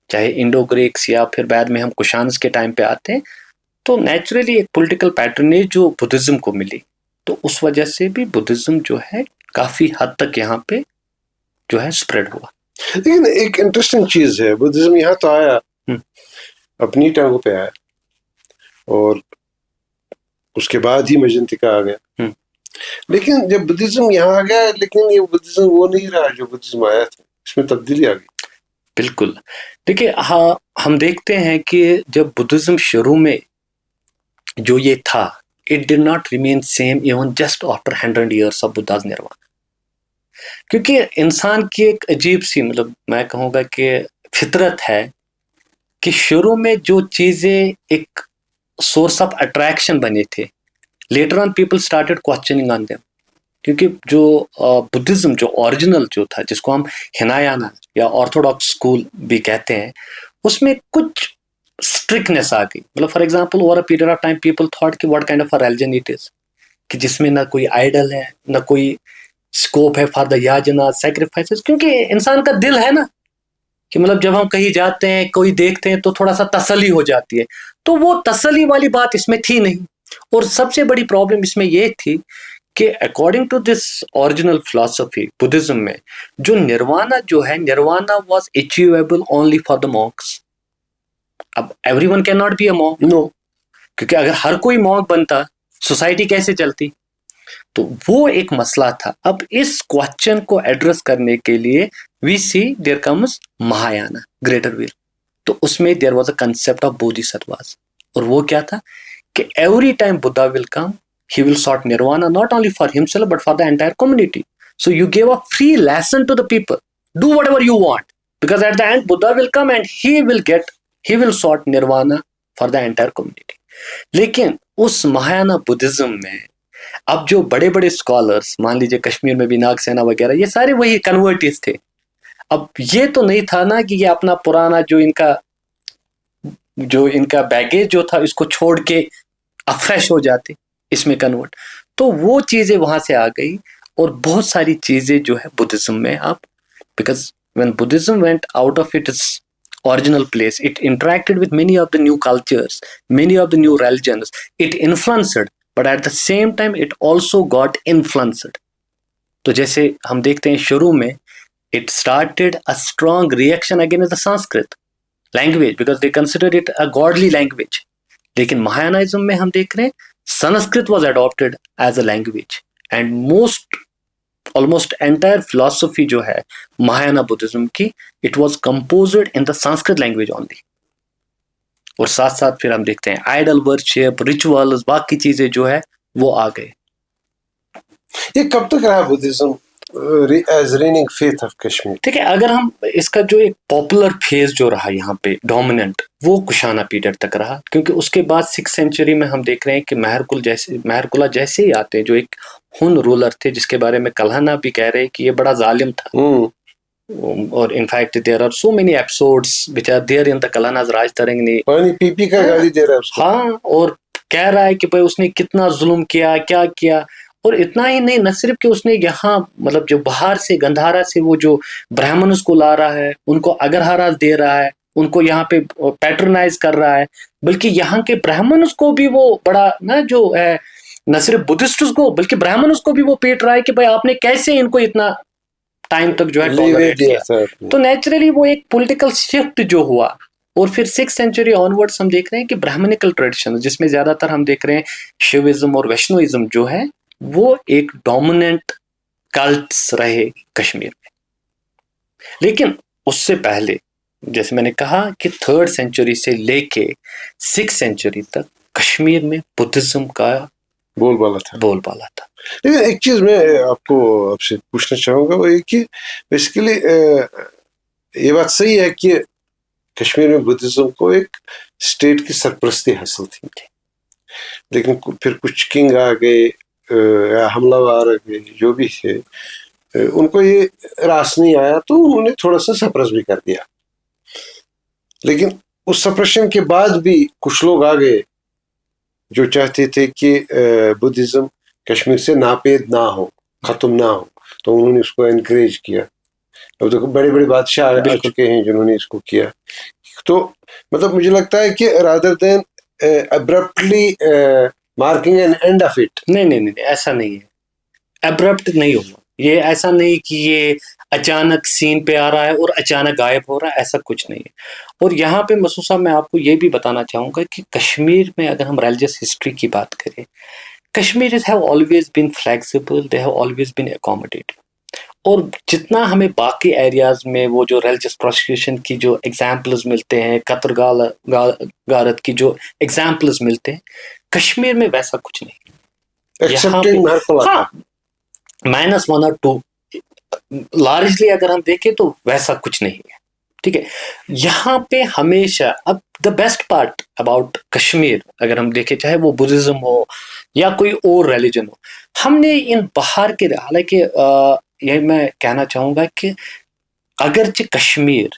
चाहे इंडो ग्रीक्स या फिर बाद में हम कुशान्स के टाइम पे आते हैं, तो नेचुरली एक पॉलिटिकल पैटर्नेज जो बुद्धिज्म को मिली, तो उस वजह से भी बुद्धिज्म जो है काफी हद तक यहाँ पे जो है स्प्रेड हुआ। लेकिन एक इंटरेस्टिंग चीज है, बुद्धिज्म यहाँ तो आया, अपनी टांगों पे आया, और उसके बाद ही मजंतिका आ गया। लेकिन जब बुद्धिज्म यहाँ आ गया, लेकिन ये बुद्धिज्म वो नहीं रहा जो बुद्धिज्म आया था, इसमें तब्दीली आ गई। बिल्कुल। देखिए, हाँ, हम देखते हैं कि जब बुद्धिज्म शुरू में जो ये था, it did not remain same even just after 100 years of Buddha's nirvana. क्योंकि इंसान की एक अजीब सी, मतलब मैं कहूँगा कि फितरत है कि शुरू में जो चीजें एक सोर्स ऑफ अट्रैक्शन बने थे, later on people started questioning on them. क्योंकि जो बुद्धिज्म जो ओरिजिनल जो था, जिसको हम हिनायाना या ऑर्थोडॉक्स स्कूल भी कहते हैं, उसमें कुछ स्ट्रिक्टनेस आ गई। मतलब for example, over a period of time people thought कि what kind of a religion it is, कि जिसमें ना कोई आइडल है, ना कोई स्कोप है फॉर द याजना सैक्रिफाइसेस। क्योंकि इंसान का दिल है ना, कि मतलब जब हम कहीं जाते हैं, कोई देखते हैं, तो थोड़ा सा तसल्ली हो जाती है। तो वो तसल्ली वाली बात इसमें थी नहीं। और सबसे बड़ी प्रॉब्लम इसमें ये थी कि according to this original philosophy Buddhism में, जो निर्वाणा जो है, nirvana was achievable only for the monks. अब everyone can not be a monk, no, क्योंकि अगर हर कोई मॉन्क बनता सोसाइटी कैसे चलती। तो वो एक मसला था। अब इस क्वेश्चन को एड्रेस करने के लिए we see there comes Mahayana greater wheel. तो उसमें there was a concept of bodhisattvas, और वो क्या था कि every time Buddha will come, he will sought nirvana not only for himself but for the entire community. So you gave a free lesson to the people, do whatever you want, because at the end Buddha will come and he will sought nirvana for the entire community. लेकिन उस Mahayana Buddhism में अब जो बड़े बड़े scholars, मान लीजिए कश्मीर में भी नागसेना वगैरह, ये सारे वही कन्वर्टिस थे। अब ये तो नहीं था ना कि ये अपना पुराना जो इनका बैगेज जो था इसको छोड़ के अफ्रेश हो जाते इसमें कन्वर्ट। तो वो चीजें वहां से आ गई, और बहुत सारी चीजें जो है बुद्धिज्म में अब, because when Buddhism went out of its original place, it interacted with many of the new cultures, many of the new religions, it influenced, but at the same time it also got influenced. तो जैसे हम देखते हैं शुरू में it started a strong reaction against the Sanskrit language because they considered it a godly language. लेकिन Mahayanism में हम देख रहे हैं Sanskrit was adopted as a language, and almost entire philosophy जो है महायाना बुद्धिज्म की, it was composed in the Sanskrit language only. और साथ साथ फिर हम देखते हैं आइडल वर्शिप, रिचुअल्स, बाकी चीजें जो है वो आ गए। ये कब तक रहा Buddhism as reigning faith of Kashmir? ठीक है, अगर हम इसका जो एक पॉपुलर फेज जो रहा यहाँ पे डोमिनेंट, वो कुशाना पीरियड तक रहा, क्योंकि उसके बाद 6th सेंचुरी में हम देख रहे हैं कि मेहरकुला जैसे ही आते हैं, जो एक हुन रूलर थे जिसके बारे में कल्हना भी कह रहे हैं कि ये बड़ा जालिम था। और in fact there are so many episodes which are there in the Kalhana's Rajatarangini. पानी पीपी का गाली दे रहा है उसको। हाँ, और कह रहा है कि भाई उसने कितना जुल्म किया, क्या किया। और इतना ही नहीं, न सिर्फ कि उसने यहाँ मतलब जो बाहर से गंधारा से वो जो ब्राह्मणों को ला रहा है, उनको अगरहारास दे रहा है, उनको यहाँ पे पैट्रोनाइज कर रहा है, बल्कि यहाँ के ब्राह्मणों को भी वो बड़ा ना जो है, न सिर्फ बुद्धिस्ट को बल्कि ब्राह्मणों को भी वो पेट रहा है कि भाई आपने कैसे इनको इतना टाइम तक जो है टॉलरेट किया। तो नेचुरली वो एक पॉलिटिकल शिफ्ट जो हुआ। और फिर 6th सेंचुरी ऑनवर्ड्स हम देख रहे हैं कि ब्राह्मणिकल ट्रेडिशन, जिसमें ज्यादातर हम देख रहे हैं शिविज्म और वैष्णविज्म जो है वो एक डोमिनेंट कल्ट्स रहे कश्मीर में। लेकिन उससे पहले जैसे मैंने कहा कि 3rd सेंचुरी से लेके 6th सेंचुरी तक कश्मीर में बुद्धिज्म का बोलबाला था। लेकिन एक चीज मैं आपसे पूछना चाहूंगा, वो ये कि बेसिकली ये बात सही है कि कश्मीर में बुद्धिज्म को एक स्टेट की सरपरस्ती हासिल थी, लेकिन फिर कुछ किंग आ गए या हमलावर आ गए, जो भी थे, उनको ये रास नहीं आया तो उन्होंने थोड़ा सा सप्रेस भी कर दिया। लेकिन उस सप्रेशन के बाद भी कुछ लोग आ गए जो चाहते थे कि बुद्धिज्म कश्मीर से नापेद ना हो, खत्म ना हो, तो उन्होंने उसको एनकरेज किया। अब देखो बड़े बड़े बादशाह आ चुके हैं जिन्होंने इसको किया। तो मतलब मुझे लगता है कि rather than abruptly marking an end of it, नहीं, ऐसा नहीं है, अब्रप्ट नहीं होगा ये, ऐसा नहीं कि ये अचानक सीन पे आ रहा है और अचानक गायब हो रहा है, ऐसा कुछ नहीं है। और यहाँ पे मसूद साहब मैं आपको ये भी बताना चाहूँगा कि कश्मीर में अगर हम रिलीजियस हिस्ट्री की बात करें, Kashmiris have always been flexible, they have always been accommodative. और जितना हमें बाकी एरियाज में वो जो रिलीजियस प्रोसिक्यूशन की जो एग्जाम्पल्स मिलते हैं, कतर गारत की जो एग्जाम्पल्स मिलते हैं, कश्मीर में वैसा कुछ नहीं। हाँ, -1 और 2 लार्जली अगर हम देखें तो वैसा कुछ नहीं है। ठीक है, यहाँ पे हमेशा अब the best part about Kashmir अगर हम देखें, चाहे वो बुद्धिज्म हो या कोई और रिलीजन हो, हमने इन बाहर के, हालांकि ये मैं कहना चाहूँगा कि अगरचे कश्मीर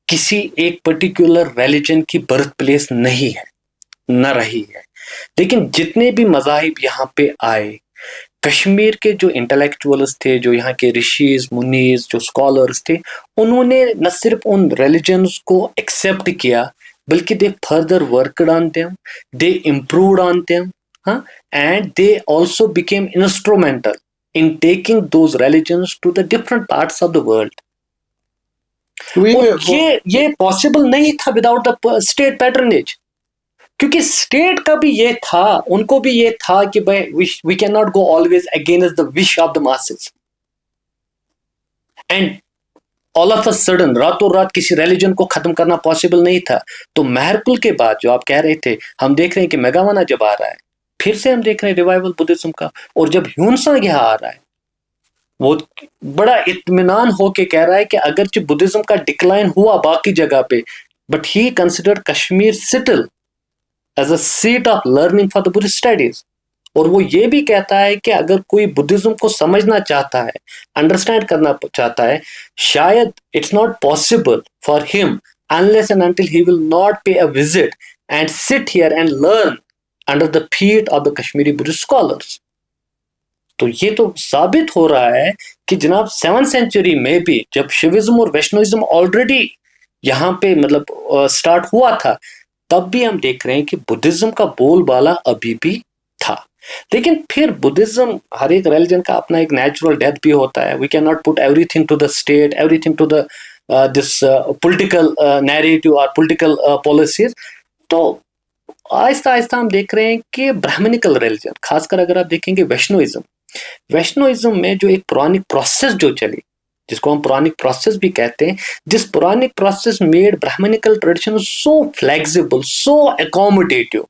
किसी एक पर्टिकुलर रिलीजन की बर्थ प्लेस नहीं है, न रही है, लेकिन जितने भी मज़ाहिब यहाँ पे आए, कश्मीर के जो इंटेलेक्चुअल्स थे, जो यहाँ के ऋषिज मुनीज, जो स्कॉलर्स थे, उन्होंने न सिर्फ उन रिलीजन्स को एक्सेप्ट किया, बल्कि दे further worked on them, they improved on them, and they also became instrumental in taking those religions to the different parts of the world. ये पॉसिबल नहीं था विदाउट द स्टेट पैटर्नेज। क्योंकि state का भी ये था, उनको भी ये था कि भाई we can not go always against the wish of the masses. And all of a sudden रातों रात किसी रिलीजन को खत्म करना पॉसिबल नहीं था। तो महरकुल के बाद जो आप कह रहे थे, हम देख रहे हैं कि मेगावाना जब आ रहा है, फिर से हम देख रहे हैं रिवाइवल बुद्धिज्म का। और जब ह्यूनसांग यहाँ आ रहा है, वो बड़ा इत्मीनान होके कह रहा है कि अगरचे बुद्धिज्म का डिक्लाइन हुआ बाकी जगह पे, but he considered Kashmir still as a seat of learning for the Buddhist studies. और वो ये भी कहता है कि अगर कोई बुद्धिज्म को समझना चाहता है, अंडरस्टैंड करना चाहता है, शायद it's not possible for him unless and until he will not pay a visit and sit here and learn under the feet of the Kashmiri Buddhist scholars. तो ये तो साबित हो रहा है कि जनाब 7th सेंचुरी में भी जब शिविज्म और वैष्णविज्म ऑलरेडी यहाँ पे मतलब स्टार्ट हुआ था, तब भी हम देख रहे हैं कि बुद्धिज्म का बोलबाला अभी भी था। लेकिन फिर बुद्धिज्म, हर एक रिलीजन का अपना एक नेचुरल डेथ भी होता है। We can not put everything to the state, everything to the this political narrative और पॉलिटिकल पॉलिसीज। तो आहिस्ता आहिस्ता हम देख रहे हैं कि ब्राह्मणिकल रिलीजन, खासकर अगर आप देखेंगे वैष्णविज्म में जो एक पुरानी प्रोसेस जो चली, जिसको हम पुरानिक प्रोसेस भी कहते हैं, this Puranic process made Brahmanical tradition so flexible, so accommodative,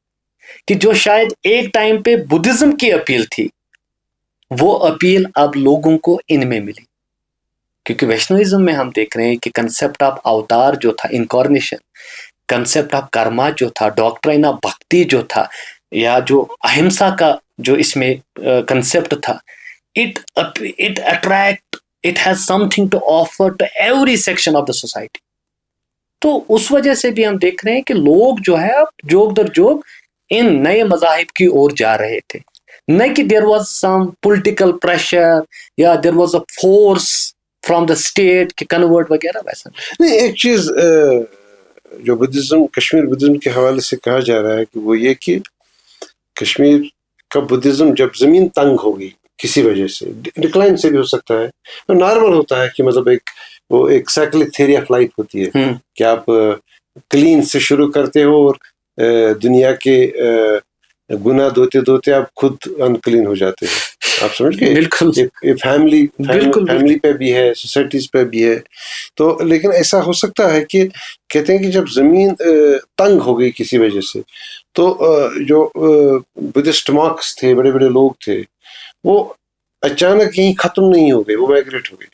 कि जो शायद एक टाइम पे बुद्धिज्म की अपील थी, वो अपील अब लोगों को इनमें मिली। क्योंकि वैष्णविज्म में हम देख रहे हैं कि कंसेप्ट ऑफ अवतार जो था, इनकॉर्नेशन, कंसेप्ट ऑफ कर्मा जो था, डॉक्ट्राइन ऑफ भक्ति जो था, या जो अहिंसा का जो इसमें कंसेप्ट था, it attract, it has something to offer to every section of the society. तो उस वजह से भी हम देख रहे हैं कि लोग जो है अब जोग दर जोग इन नए मजाहिब की ओर जा रहे थे। नहीं कि there was some political pressure या there was a force from the state कि कन्वर्ट वगैरह, वैसा नहीं। एक चीज जो बुद्धिज्म, कश्मीर बुद्धिज्म के हवाले से कहा जा रहा है कि वो ये कि कश्मीर का बुद्धिज्म जब जमीन तंग होगी किसी वजह से, डिक्लाइन से भी हो सकता है, तो नॉर्मल होता है कि मतलब एक साइक्लिक थ्योरी ऑफ लाइफ होती है कि आप क्लीन से शुरू करते हो और दुनिया के गुनाह धोते धोते आप खुद अनक्लीन हो जाते हैं। आप समझ गए? बिल्कुल। ये फैमिली पे भी है, सोसाइटीज पे भी है। तो लेकिन ऐसा हो सकता है कि कहते हैं कि जब जमीन तंग हो गई किसी वजह से, तो जो बुद्धिस्ट मॉन्क्स थे, बड़े बड़े लोग थे, वो अचानक यहीं खत्म नहीं हो गए, वो माइग्रेट हो गए।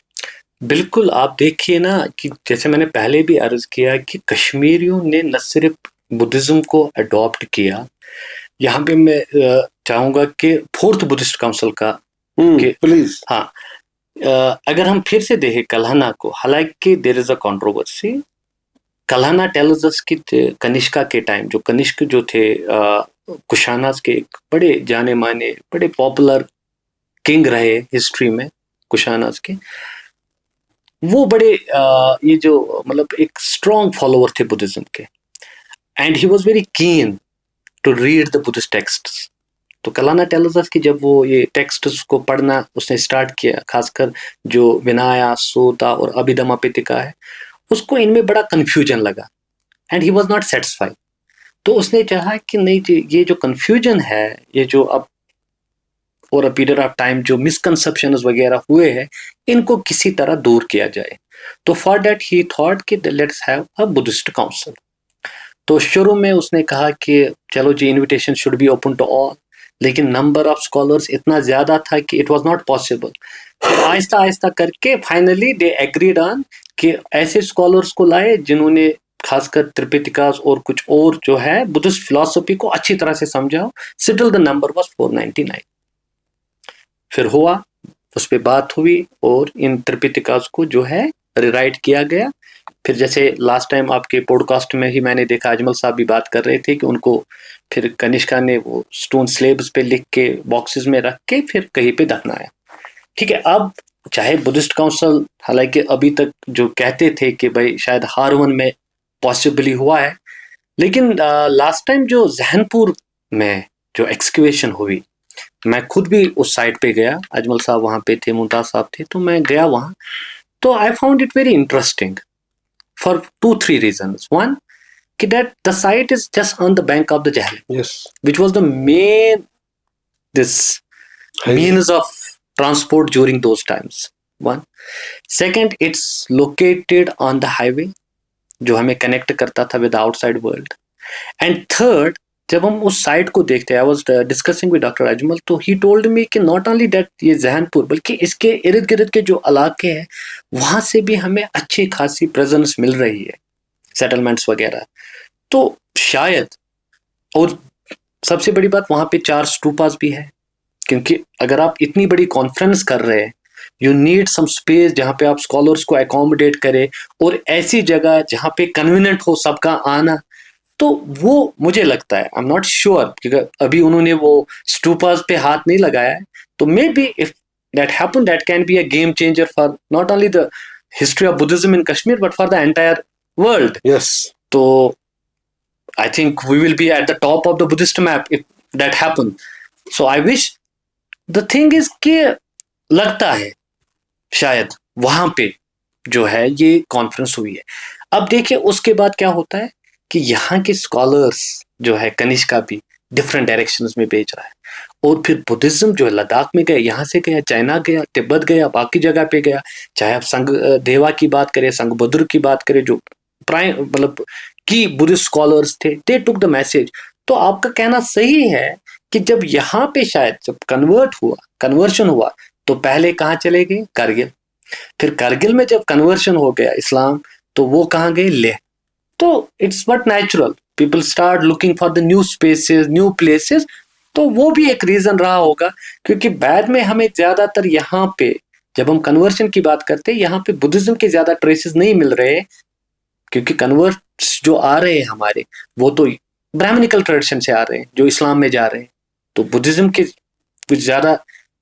बिल्कुल। आप देखिए ना कि जैसे मैंने पहले भी अर्ज किया कि कश्मीरियों ने न सिर्फ बुद्धिज्म को अडॉप्ट किया, यहाँ पे मैं चाहूंगा कि 4th बुद्धिस्ट काउंसिल का प्लीज, हाँ, अगर हम फिर से देखें कल्हना को, हालांकि there is a controversy, Kalhana tells us कि कनिष्का के टाइम, जो कनिष्क जो थे कुशानास के एक बड़े जाने माने, बड़े पॉपुलर किंग रहे हिस्ट्री में कुशानास के, वो बड़े ये जो मतलब एक स्ट्रॉन्ग फॉलोअर थे बुद्धिज्म के, and he was very keen to read the Buddhist texts. तो कलाना टेल्स अस कि जब वो ये टेक्स्ट्स को पढ़ना उसने स्टार्ट किया, खासकर जो विनाया, सूता और अभिधम्मपिटका है, उसको इनमें बड़ा कंफ्यूजन लगा and he was not satisfied. तो उसने चाहा कि नहीं जी, ये जो कंफ्यूजन है, ये जो अब और अ पीरियड ऑफ टाइम जो मिसकंसेप्शंस वगैरह हुए हैं, इनको किसी तरह दूर किया जाए। तो फॉर दैट ही थॉट कि let's have a Buddhist council. तो शुरू में उसने कहा कि चलो जी, invitation should be open to all, लेकिन नंबर ऑफ स्कॉलर्स इतना ज़्यादा था कि इट वाज नॉट पॉसिबल। फिर आहिस्ता आहिस्ता करके फाइनली दे एग्रीड ऑन कि ऐसे स्कॉलर्स को लाए जिन्होंने खासकर त्रिपिटिकास और कुछ और जो है बुद्धिस्ट फिलॉसफी को अच्छी तरह से समझा। सिटिल द नंबर वाज 499। फिर हुआ, उस पर बात हुई और इन त्रिपिटिकास को जो है रिराइट किया गया। फिर जैसे लास्ट टाइम आपके पॉडकास्ट में ही मैंने देखा, अजमल साहब भी बात कर रहे थे कि उनको फिर कनिष्का ने वो स्टोन स्लेब्स पे लिख के बॉक्सेस में रख के फिर कहीं पे दफनाया। ठीक है, अब चाहे बुद्धिस्ट काउंसिल हालांकि अभी तक जो कहते थे कि भाई शायद हारवन में पॉसिबली हुआ है, लेकिन लास्ट टाइम जो जहनपुर में जो एक्सक्यूवेशन हुई, मैं खुद भी उस साइट पे गया, अजमल साहब वहाँ पे थे, मुमताज साहब थे, तो मैं गया वहाँ। तो I found it very interesting for 2-3 reasons. One, कि that the site is just on the bank of the Jhelum, Yes. which was the main this means of transport during those times. One. Second, it's located on the highway जो हमें connect करता था with outside world. And third, जब हम उस site को देखते हैं, I was discussing with doctor Ajmal, तो ही टोल्ड मी कि नॉट ओनली दैट ये जहनपुर, बल्कि इसके इर्द गिर्द के जो इलाके हैं वहाँ से भी हमें अच्छी खासी प्रेजेंस मिल रही है, सेटलमेंट्स वगैरह. तो शायद, और सबसे बड़ी बात, वहाँ पे 4 स्टूपास भी है, क्योंकि अगर आप इतनी बड़ी कॉन्फ्रेंस कर रहे हैं, यू नीड सम स्पेस जहाँ पे आप स्कॉलर्स को एकोमोडेट करें, और ऐसी जगह जहाँ पे कन्वीनियंट हो सबका आना. तो वो मुझे लगता है, आई एम नॉट श्योर, क्योंकि अभी उन्होंने वो स्टूपास पे हाथ नहीं लगाया है, तो may be if that happen, that can be a game changer for not only the history of Buddhism in Kashmir but for the entire world. Yes. तो I think we will be at the top of the Buddhist map if that happen. So I wish. The thing is कि लगता है शायद वहां पे जो है ये कॉन्फ्रेंस हुई है. अब देखिए उसके बाद क्या होता है कि यहाँ के स्कॉलर्स जो है कनिष्का भी डिफरेंट डायरेक्शंस में भेज रहा है, और फिर बुद्धिज्म जो है लद्दाख में गया, यहाँ से गया, चाइना गया, तिब्बत गया, बाकी जगह पे गया. चाहे आप संघ देवा की बात करें, संघ बद्र की बात करें, जो प्राइम मतलब की बुद्धिस्ट स्कॉलर्स थे, दे टुक द मैसेज. तो आपका कहना सही है कि जब यहाँ पे शायद जब कन्वर्शन हुआ, तो पहले कहाँ चले गए? करगिल. फिर करगिल में जब कन्वर्शन हो गया इस्लाम, तो वो कहाँ गए? लेह. तो it's but natural, people start looking for the new spaces, new places. तो वो भी एक रीजन रहा होगा, क्योंकि बाद में हमें ज्यादातर यहाँ पे जब हम कन्वर्शन की बात करते हैं, यहाँ पे बुद्धिज्म के ज्यादा ट्रेसेस नहीं मिल रहे, क्योंकि कन्वर्ट्स जो आ रहे हैं हमारे, वो तो ब्राह्मणिकल ट्रेडिशन से आ रहे हैं, जो इस्लाम में जा रहे हैं. तो बुद्धिज्म के कुछ ज्यादा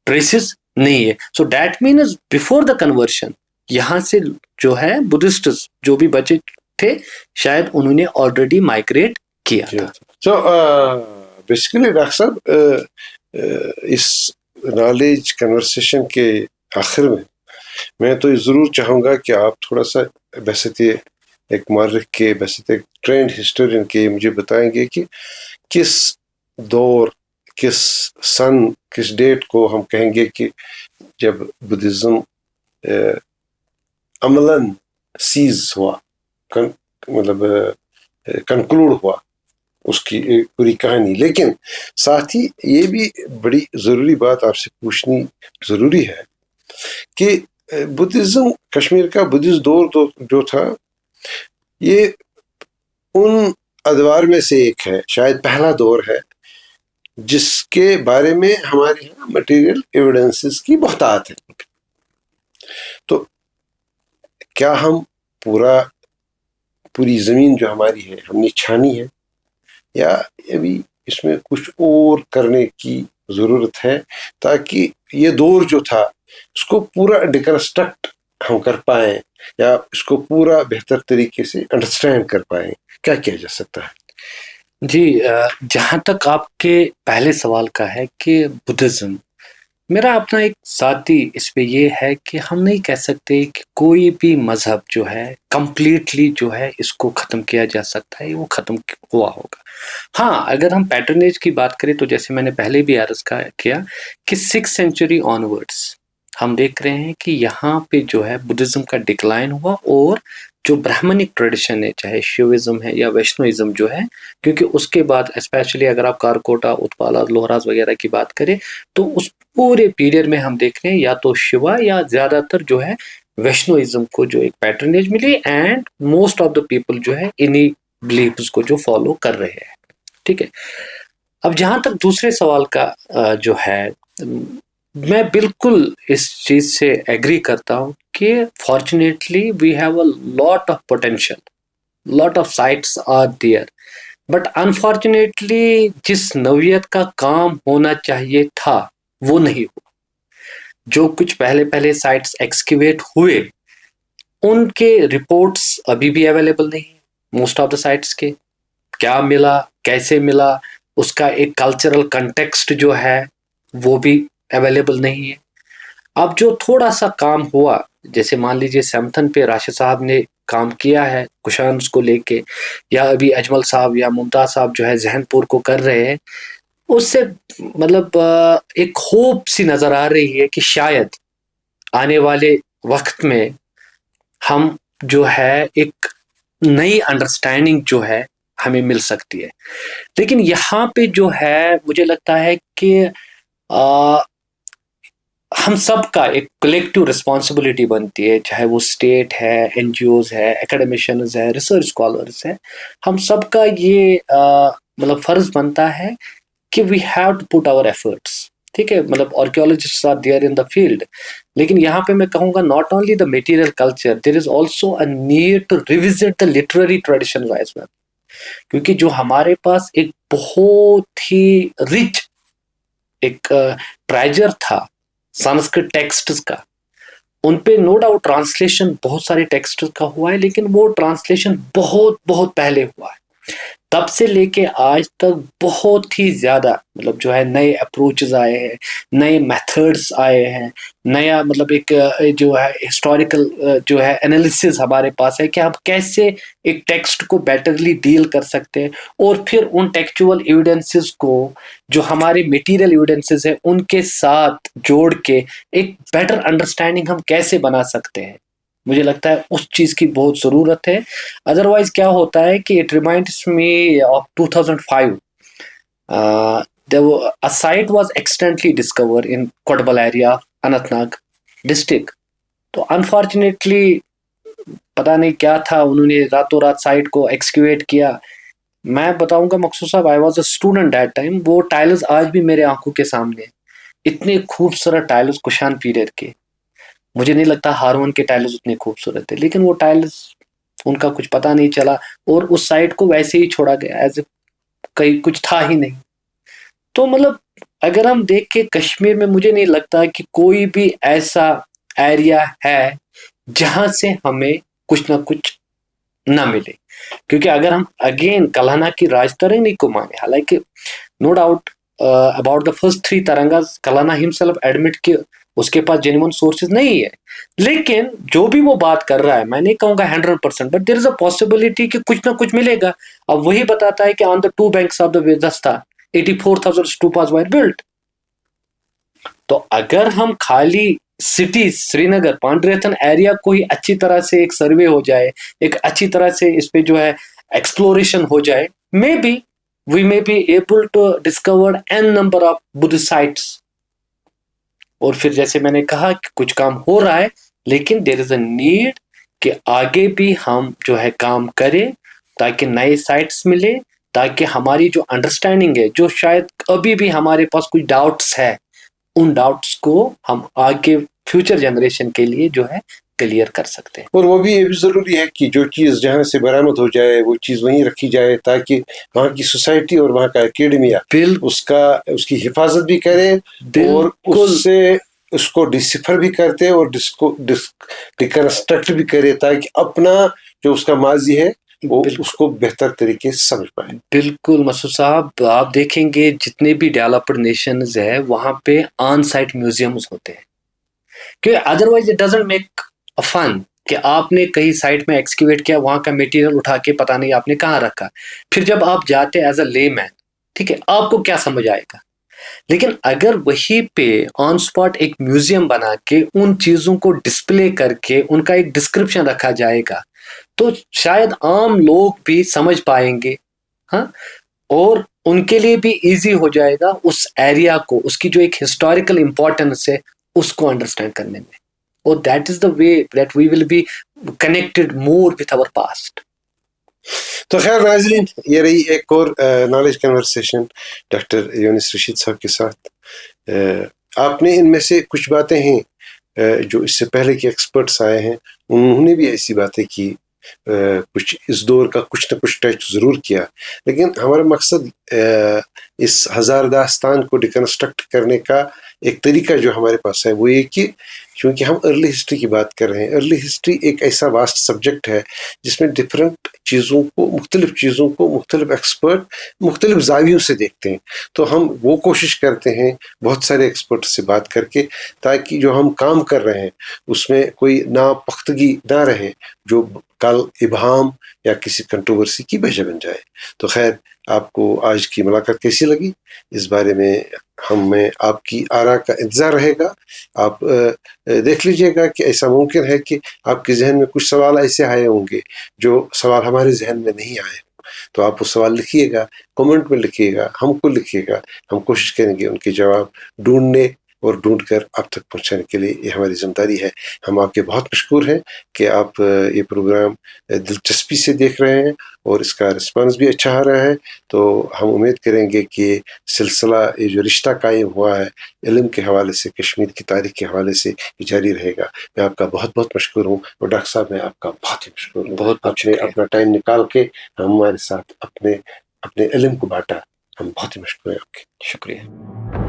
ट्रेसेस नहीं है. So that means before the conversion यहाँ से जो है बुद्धिस्ट जो भी बचे थे, शायद उन्होंने ऑलरेडी माइग्रेट किया था. So बेसिकली डॉक्टर साहब, इस नॉलेज कन्वर्सेशन के आखिर में मैं तो ज़रूर चाहूँगा कि आप थोड़ा सा बहसते एक मौरख के, बहसते एक ट्रेंड हिस्टोरियन के मुझे बताएंगे कि किस दौर, किस सन, किस डेट को हम कहेंगे कि जब बुद्धिज़्म अमलन सीज हुआ, मतलब कंक्लूड हुआ, उसकी एक पूरी कहानी. लेकिन साथ ही ये भी बड़ी ज़रूरी बात आपसे पूछनी ज़रूरी है कि बुद्धिज़्म, कश्मीर का बुद्धिस्ट दौर जो था, ये उन अदवार में से एक है, शायद पहला दौर है, जिसके बारे में हमारे यहाँ मटेरियल एविडेंसेस की बहुतात है. तो क्या हम पूरी ज़मीन जो हमारी है हमने छानी है, या अभी इसमें कुछ और करने की ज़रूरत है, ताकि ये दौर जो था उसको पूरा डिकंस्ट्रक्ट हम कर पाएँ, या इसको पूरा बेहतर तरीके से अंडरस्टैंड कर पाएँ? क्या किया जा सकता है? जी, जहाँ तक आपके पहले सवाल का है कि बुद्धिज़्म, मेरा अपना एक साथी इस पे ये है कि हम नहीं कह सकते कि कोई भी मज़हब जो है कंप्लीटली जो है इसको ख़त्म किया जा सकता है, वो ख़त्म हुआ होगा. हाँ, अगर हम पैटर्नेज की बात करें, तो जैसे मैंने पहले भी अर्ज़ किया कि 6th सेंचुरी ऑनवर्ड्स हम देख रहे हैं कि यहाँ पे जो है बुद्धिज़्म का डिक्लाइन हुआ, और जो ब्राह्मणिक ट्रेडिशन है, चाहे शिविज्म है या वैष्णोइज्म जो है, क्योंकि उसके बाद स्पेशली अगर आप कारकोटा, उत्पाला, लोहराज वगैरह की बात करें, तो उस पूरे पीरियड में हम देख रहे हैं या तो शिवा या ज़्यादातर जो है वैष्णोइज्म को जो एक पैटर्नेज मिली, and most of the people जो है इन्हीं बिलीव्स को जो फॉलो कर रहे हैं. ठीक है. अब जहाँ तक दूसरे सवाल का जो है, मैं बिल्कुल इस चीज़ से एग्री करता हूँ कि fortunately we have a lot of potential, lot of sites are there, but unfortunately जिस नौयत का काम होना चाहिए था वो नहीं हुआ. जो कुछ पहले साइट्स एक्सकेवेट हुए, उनके रिपोर्ट्स अभी भी अवेलेबल नहीं है. मोस्ट ऑफ द साइट्स के क्या मिला, कैसे मिला, उसका एक कल्चरल कंटेक्स्ट जो है वो भी अवेलेबल नहीं है. अब जो थोड़ा सा काम हुआ जैसे मान लीजिए सैमथन पे राशिद साहब ने काम किया है कुशान को लेके, या अभी अजमल साहब या मुमताज साहब जो है जहनपुर को कर रहे हैं, उससे मतलब एक होप सी नजर आ रही है कि शायद आने वाले वक्त में हम जो है एक नई अंडरस्टैंडिंग जो है हमें मिल सकती है। लेकिन यहाँ पे जो है मुझे लगता है कि हम सब का एक कलेक्टिव रिस्पॉन्सिबिलिटी बनती है, चाहे वो स्टेट है, एनजीओज है, एकेडमिशियंस है, रिसर्च स्कॉलर्स है, हम सब का ये मतलब फर्ज बनता है कि we have to put our efforts. ठीक है, मतलब archaeologists are there in the field, लेकिन यहाँ पे मैं कहूँगा not only the material culture, there is also a need to revisit the literary traditions as well, क्योंकि जो हमारे पास एक बहुत ही रिच एक ट्रेजर था संस्कृत टेक्स्ट्स का, उन पे नो डाउट ट्रांसलेशन बहुत सारे टेक्स्ट का हुआ है, लेकिन वो ट्रांसलेशन बहुत बहुत पहले हुआ है। तब से लेके आज तक बहुत ही ज़्यादा मतलब जो है नए अप्रोचेस आए हैं, नए मेथड्स आए हैं, नया मतलब एक जो है हिस्टोरिकल जो है एनालिसिस हमारे पास है कि हम कैसे एक टेक्स्ट को बेटरली डील कर सकते हैं, और फिर उन टेक्चुअल एविडेंसेस को जो हमारे मटेरियल एविडेंसेस है उनके साथ जोड़ के एक बेटर अंडरस्टैंडिंग हम कैसे बना सकते हैं। मुझे लगता है उस चीज़ की बहुत ज़रूरत है। अदरवाइज क्या होता है कि it reminds me of 2005, a site was accidentally discovered in Kotbal area, Anantnag district. तो अनफॉर्चुनेटली पता नहीं क्या था, उन्होंने रातों रात साइट को एक्सक्यूएट किया। मैं बताऊंगा मकसूद साहब, I was a student that time, वो टाइल्स आज भी मेरे आंखों के सामने, इतने खूबसूरत टाइल्स कुशान पीरियड के। मुझे नहीं लगता हारवन के टाइल्स उतने खूबसूरत थे, लेकिन वो टाइल्स उनका कुछ पता नहीं चला और उस साइट को वैसे ही छोड़ा गया एज कहीं कुछ था ही नहीं। तो मतलब अगर हम देख के कश्मीर में मुझे नहीं लगता कि कोई भी ऐसा एरिया है जहां से हमें कुछ ना कुछ ना मिले, क्योंकि अगर हम अगेन कल्हना की राजतरंगी को माने, हालांकि no doubt about the first 3 tarangas Kalhana himself admit कि उसके पास जेन्युइन सोर्सेज नहीं है, लेकिन जो भी वो बात कर रहा है मैं नहीं कहूंगा 100%, but there is a possibility कि कुछ ना कुछ मिलेगा। अब वही बताता है कि on the 2 banks of the Vitasta 84,000 stupas were built. तो अगर हम खाली सिटी श्रीनगर पांड्रेथन एरिया को ही अच्छी तरह से एक सर्वे हो जाए, एक अच्छी तरह से इस पे जो है एक्सप्लोरेशन हो जाए, maybe we may be able to discover an number of Buddhist sites. और फिर जैसे मैंने कहा कि कुछ काम हो रहा है, लेकिन देयर इज अ नीड कि आगे भी हम जो है काम करें ताकि नए साइट्स मिले, ताकि हमारी जो अंडरस्टैंडिंग है, जो शायद अभी भी हमारे पास कुछ डाउट्स है, उन डाउट्स को हम आगे फ्यूचर जनरेशन के लिए जो है क्लियर कर सकते हैं। और वो भी ये भी जरूरी है कि जो चीज़ जहाँ से बरामद हो जाए वो चीज़ वहीं रखी जाए, ताकि वहाँ की सोसाइटी और वहाँ का एकेडमिया उसकी हिफाजत भी करे और उससे उसको डिसिफर भी करते और डिकंस्ट्रक्ट भी करे, ताकि अपना जो उसका माजी है वो उसको बेहतर तरीके से समझ पाए। बिल्कुल मसूद साहब, आप देखेंगे जितने भी डेवलप्ड नेशंस है वहाँ पे ऑन साइट म्यूजियम्स होते हैं, क्योंकि otherwise it doesn't make a fun कि आपने कहीं साइट में एक्सक्यूवेट किया, वहाँ का मटेरियल उठा के पता नहीं आपने कहाँ रखा, फिर जब आप जाते एज अ लेमैन, ठीक है, आपको क्या समझ आएगा। लेकिन अगर वहीं पे ऑन स्पॉट एक म्यूजियम बना के उन चीज़ों को डिस्प्ले करके उनका एक डिस्क्रिप्शन रखा जाएगा, तो शायद आम लोग भी समझ पाएंगे, हाँ, और उनके लिए भी इजी हो जाएगा उस एरिया को, उसकी जो एक हिस्टोरिकल इंपॉर्टेंस है उसको अंडरस्टैंड करने में। और that is the way that we will be connected more with our past. तो खैर नाज़रीन, ये रही एक और knowledge conversation doctor Yunus Rashid साहब के साथ। आपने इनमें से कुछ बातें हैं जो इससे पहले के एक्सपर्ट्स आए हैं उन्होंने भी ऐसी बातें की, कुछ इस दौर का कुछ न कुछ टच ज़रूर किया, लेकिन हमारा मकसद इस हजार दास्तान को डिकन्स्ट्रक्ट करने का एक तरीका जो हमारे पास है वो ये कि क्योंकि हम अर्ली हिस्ट्री की बात कर रहे हैं, अर्ली हिस्ट्री एक ऐसा वास्ट सब्जेक्ट है जिसमें डिफरेंट चीज़ों को, मुख्तलिफ एक्सपर्ट मुख्तलिफ जावियों से देखते हैं। तो हम वो कोशिश करते हैं बहुत सारे एक्सपर्ट से बात करके, ताकि जो हम काम कर रहे हैं उसमें कोई नापुख्तगी ना रहे जो कल इबहाम या किसी कंट्रोवर्सी की वजह बन जाए। तो खैर, आपको आज की मुलाकात कैसी लगी, इस बारे में हमें आपकी आरा का इंतज़ार रहेगा। आप देख लीजिएगा कि ऐसा मुमकिन है कि आपके जहन में कुछ सवाल ऐसे आए होंगे जो सवाल हमारे जहन में नहीं आए, तो आप वो सवाल लिखिएगा, कमेंट में लिखिएगा, हमको लिखिएगा। हम कोशिश करेंगे उनके जवाब ढूंढने और ढूंढकर आप तक पहुंचाने के लिए, ये हमारी जिम्मेदारी है। हम आपके बहुत मशकूर हैं कि आप ये प्रोग्राम दिलचस्पी से देख रहे हैं और इसका रिस्पांस भी अच्छा आ रहा है। तो हम उम्मीद करेंगे कि सिलसिला, ये जो रिश्ता कायम हुआ है इल्म के हवाले से, कश्मीर की तारीख के हवाले से, ये जारी रहेगा। मैं आपका बहुत बहुत मशकूर हूँ, और डॉक्टर साहब मैं आपका बहुत ही मशकूर हूँ। बहुत आपने अपना टाइम निकाल के हमारे साथ अपने इल्म को बांटा, हम बहुत ही मशकूर हैं आपके। शुक्रिया।